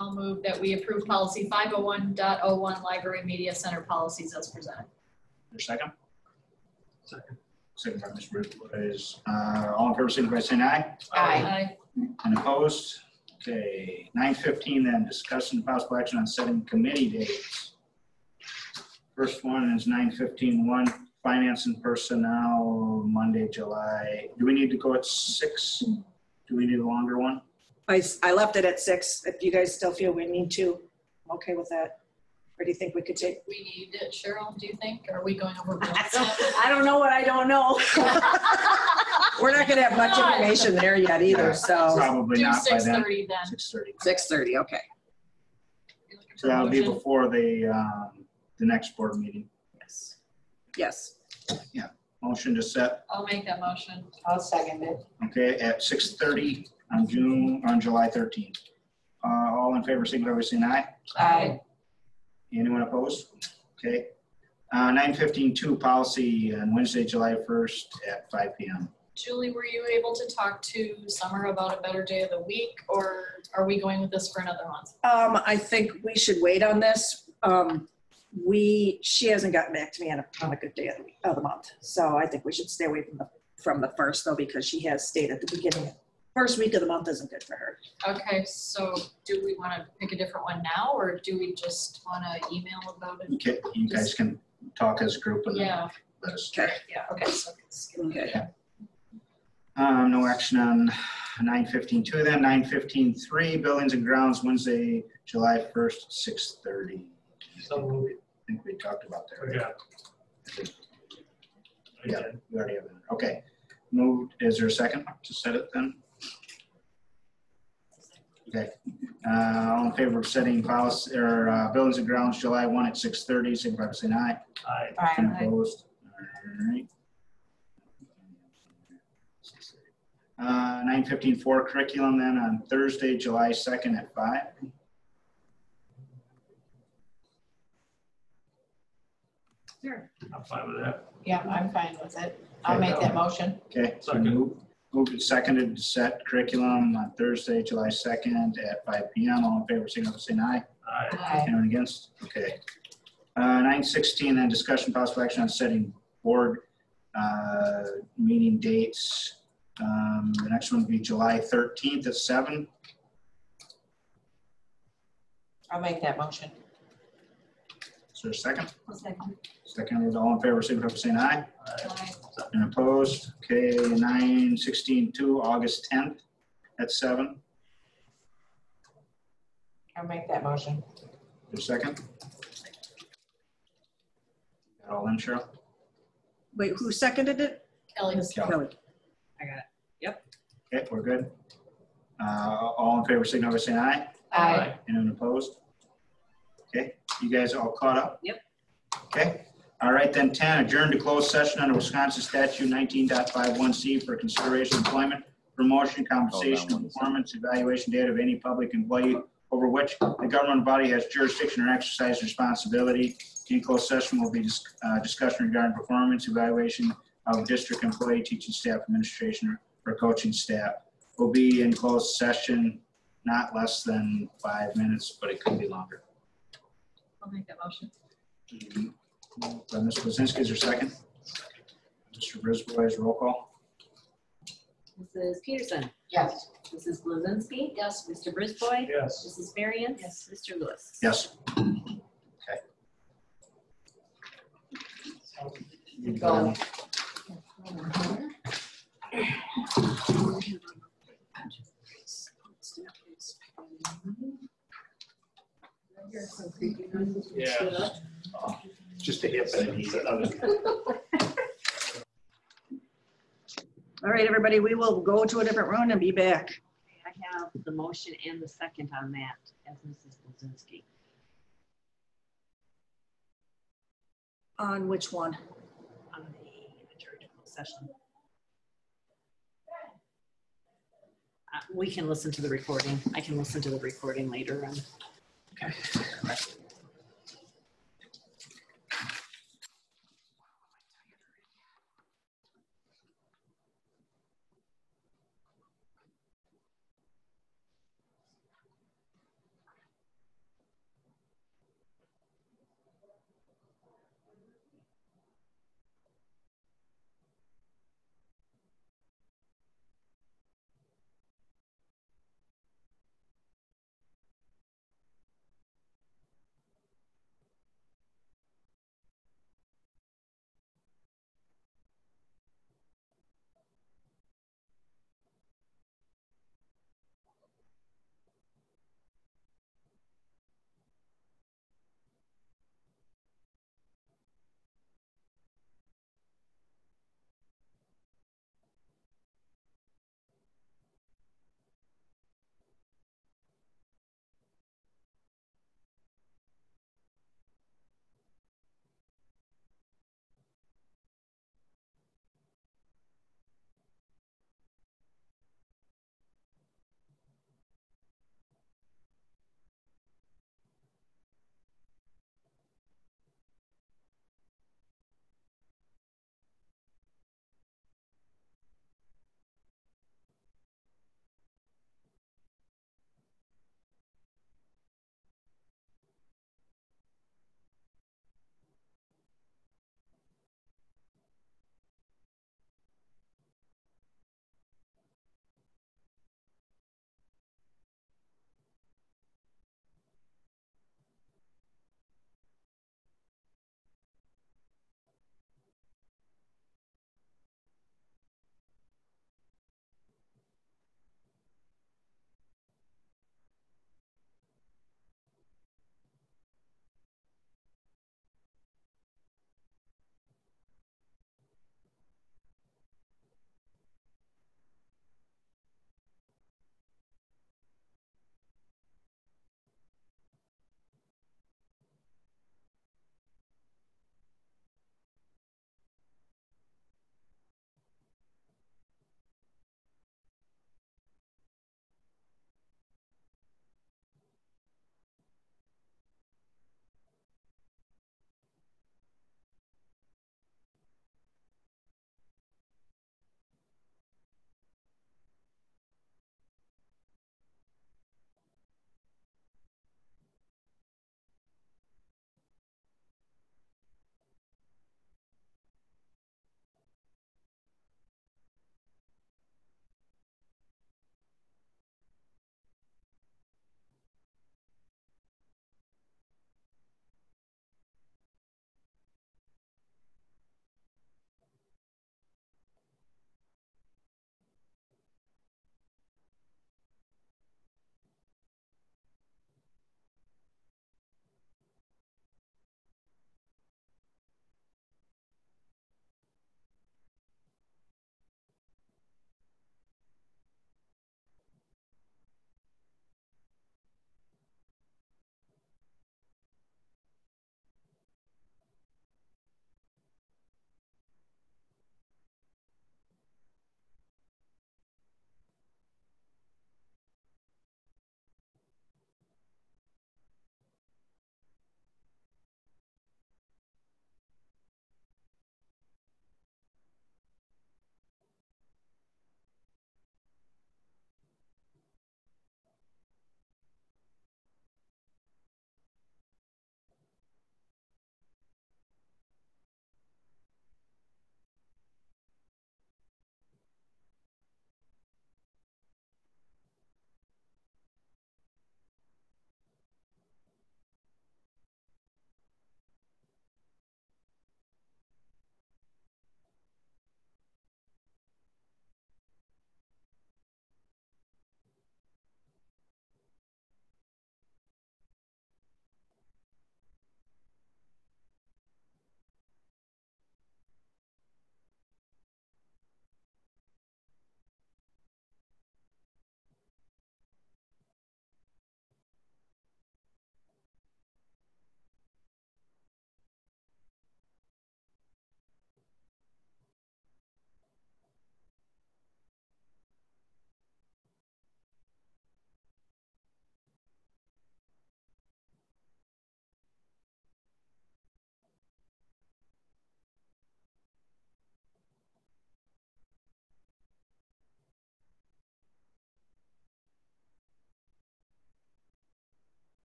I'll move that we approve policy 501.01 library media center policies as presented. Your second? Second. Second by Ms. Ruth is, all in favor, signify by saying aye. Aye. And opposed? Okay, 9:15 then, discussion possible action on setting committee dates. First one is 9:15-1, Finance and Personnel, Monday, July. Do we need to go at 6? Do we need a longer one? I left it at 6. If you guys still feel we need to, I'm okay with that. Or do you think we could take? We need it, Cheryl, do you think? Are we going over? I don't know what I don't know. We're not gonna have much information there yet either, so. Probably Do not by then. 6:30 then. 6:30. 6:30, okay. You're looking So for a that'll be motion? before the next board meeting. Yes. Yes. Motion to set, I'll make that motion. I'll second it. okay, at 6:30 on July 13th. All in favor, signify by saying aye. Aye. Anyone opposed? Okay. 9:15-2, policy on Wednesday, July 1st at 5 p.m. Julie, were you able to talk to Summer about a better day of the week, or are we going with this for another month? I think we should wait on this. She hasn't gotten back to me on a good day of the month. So I think we should stay away from the first though, because she has stated at the beginning, first week of the month isn't good for her. Okay, so do we want to pick a different one now, or do we just want to email about it? Okay, you guys can talk as a group and then Yeah, let us. Okay. yeah, okay, so let's skip Okay. that. No action on 9:15-2 then. 9:15-3, buildings and grounds, Wednesday, July 1st, 6:30. So moved. I think we talked about that. right? Yeah. Yeah, we already have it. Okay. Moved. Is there a second to set it then? Okay. All in favor of setting policy or buildings and grounds July 1 at 6:30, signify by saying aye. Aye. And Aye. opposed? All right. 9:15-4 curriculum then on Thursday, July 2nd at 5. Sure. I'm fine with that. Yeah, I'm fine with it. I'll make that motion. Okay. Second. Moved and seconded to set curriculum on Thursday, July 2nd at 5 p.m. All in favor, signify by saying aye. Aye. Aye. Anyone against? Okay. 9:16, then discussion possible action on setting board meeting dates. The next one would be July 13th at 7. I'll make that motion. Is there a second? I'll second. Second, all in favor, signify by saying aye. Aye. And opposed? Okay, 9/16/2, August 10th at 7. I'll make that motion. Is there a second? Got all in, Cheryl? Wait, who seconded it? Kelly. Kelly. I got it. Okay, we're good. All in favor, signify by saying aye. Aye. Anyone opposed? Okay, you guys all caught up? Yep. Okay, all right, then 10, adjourn to closed session under Wisconsin statute 19.51C for consideration of employment, promotion, compensation, and performance evaluation data of any public employee over which the government body has jurisdiction or exercise responsibility. In closed session will be discussion regarding performance evaluation of district employee, teaching staff, administration, or coaching staff. Will be in closed session not less than 5 minutes, but it could be longer. I'll make that motion. Ms. Blazinski, is there a second? Mr. Brisboy, is roll call. Mrs. Peterson, Yes. Mrs. Blazinski, Yes. Mr. Brisboy, Yes. Mrs. Varian, Yes. Mr. Lewis. Yes. You go. Yeah. Just a hip and he's All right, everybody, we will go to a different room and be back. I have the motion and the second on that as Mrs. Blazinski. On which one? On the adjourned closed session. We can listen to the recording. I can listen to the recording later. Okay.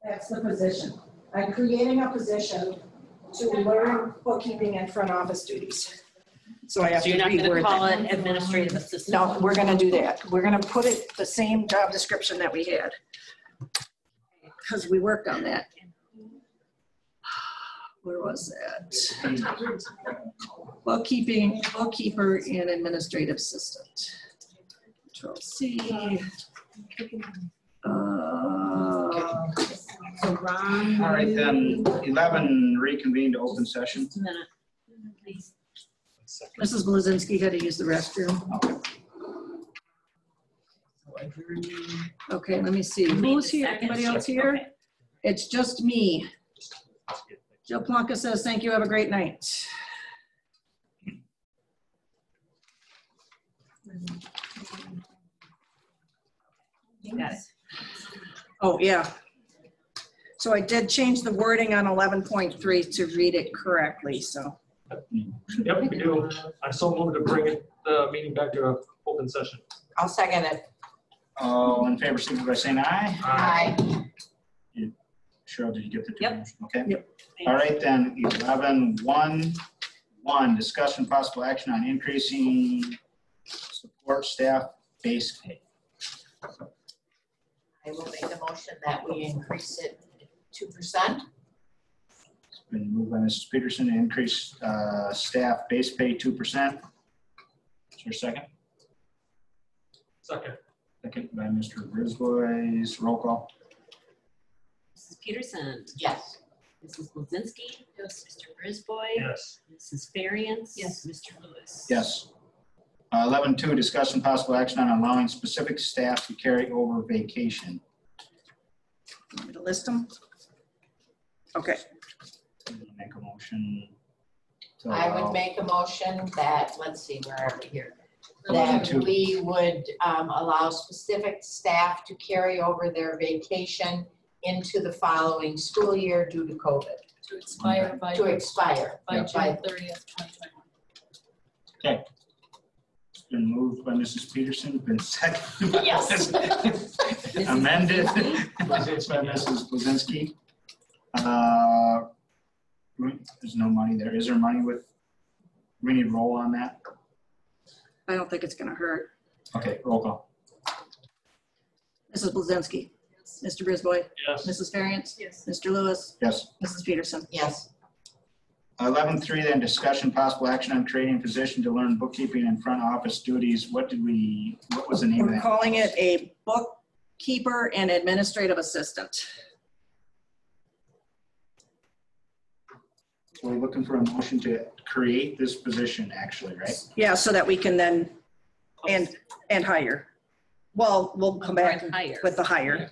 That's the position. I'm creating a position to learn bookkeeping and front office duties. So I have So to you're not gonna reword call that. it administrative assistant? No, we're gonna do that. We're gonna put it the same job description that we had. Because we worked on that. Where was that? Bookkeeper and administrative assistant. Control C. So Ron. All right, then 11, reconvene to open session. Just a minute, please. Mrs. Blazinski had to use the restroom. Okay, let me see. Who's here? Anybody else here? Okay. It's just me. Joe Plonka says, thank you, have a great night. Got it. Oh, yeah. So I did change the wording on 11.3 to read it correctly, so. Yep, we do. I so moved to bring the meeting back to an open session. I'll second it. All in favor, signify by saying aye. Aye. Cheryl, did you get the? Yep. Okay. Yep. All right, then 11.1.1, discussion possible action on increasing support staff base pay. I will make a motion that we increase it 2%. It's been moved by Mrs. Peterson to increase staff base pay 2%. Is there a second? Second. Second by Mr. Brisboy's. Roll call. Mrs. Peterson. Yes. Mrs. Blazinski. Yes. Mr. Brisboy. Yes. Mrs. Variance. Yes. Mr. Lewis. Yes. 11.2, discussion possible action on allowing specific staff to carry over vacation. Want me to list them? Okay. Make a motion. to I allow- would make a motion that, let's see, where are we here? That 11.2. we would allow specific staff to carry over their vacation into the following school year due to COVID, To expire by to expire. June 30th, 2021. It's been moved by Mrs. Peterson, been seconded by Yes. amended by Mrs. Blazinski. There's no money there. Is there money with, we need roll on that? I don't think it's gonna hurt. Okay, roll call. Mrs. Blazinski. Mr. Brisboy. Yes. Mrs. Variance. Yes. Mr. Lewis. Yes. Mrs. Peterson. Yes. 11.3, then discussion possible action on creating a position to learn bookkeeping and front office duties. What was the name of We're that? calling it a bookkeeper and administrative assistant. So we're looking for a motion to create this position actually, right? Yeah, so that we can then, and hire. Well, we'll come back Hire. with the hire.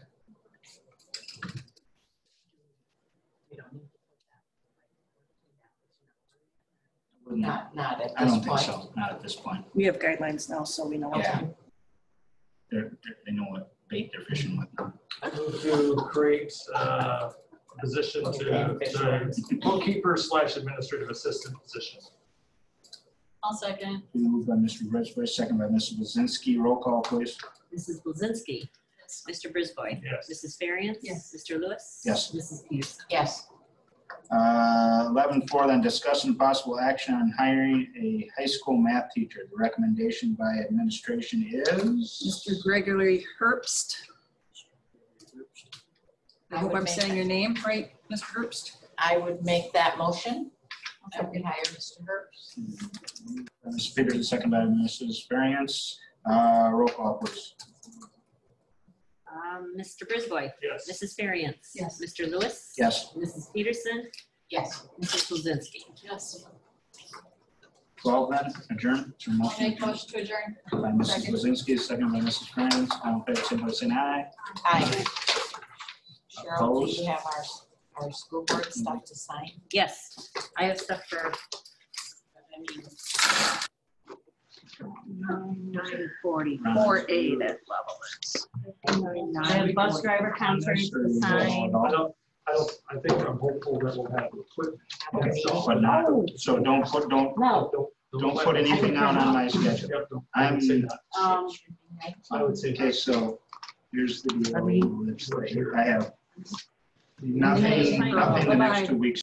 Not at I this don't think point. so, not at this point. We have guidelines now, so we know what to Yeah. do. They know what bait they're fishing with now. Move to create a position to bookkeeper / administrative assistant position. I'll second. Moved by Mr. Brisboy, second by Mrs. Blazinski. Roll call, please. Mrs. Blazinski. Mr. Brisboy. Yes. Mrs. Variance. Yes. Mr. Lewis. Yes. Mrs. Peterson. Yes. 11.4, then discussion possible action on hiring a high school math teacher. The recommendation by administration is? Mr. Gregory Herbst. I hope would I'm make saying that- your name right, Mr. Herbst. I would make that motion. That we hire Mr. Herbst. Mrs. Peterson, second by Mrs. Variance. Roll call, please. Mr. Brisboy. Yes. Mrs. Variance. Yes. Mr. Lewis. Yes. Mrs. Peterson. Yes. Mrs. Blazinski. Yes. 12 then, adjourn. Is there a I'll motion? make motion to adjourn. By Mrs. Blazinski, second by Mrs. Variance. All in favor, signify by saying aye. Aye. Cheryl, do Opposed? you have our school board stuff to sign? Yes, I have stuff for, 9:40, 4A that level is. I have bus driver conference to sign. I think I'm hopeful that we'll have equipment. Okay, but not, so don't put anything out on my schedule. Yep, no, I I'm, would say that. I would say okay, that. so here's the deal. I have Nothing, nothing the next 2 weeks.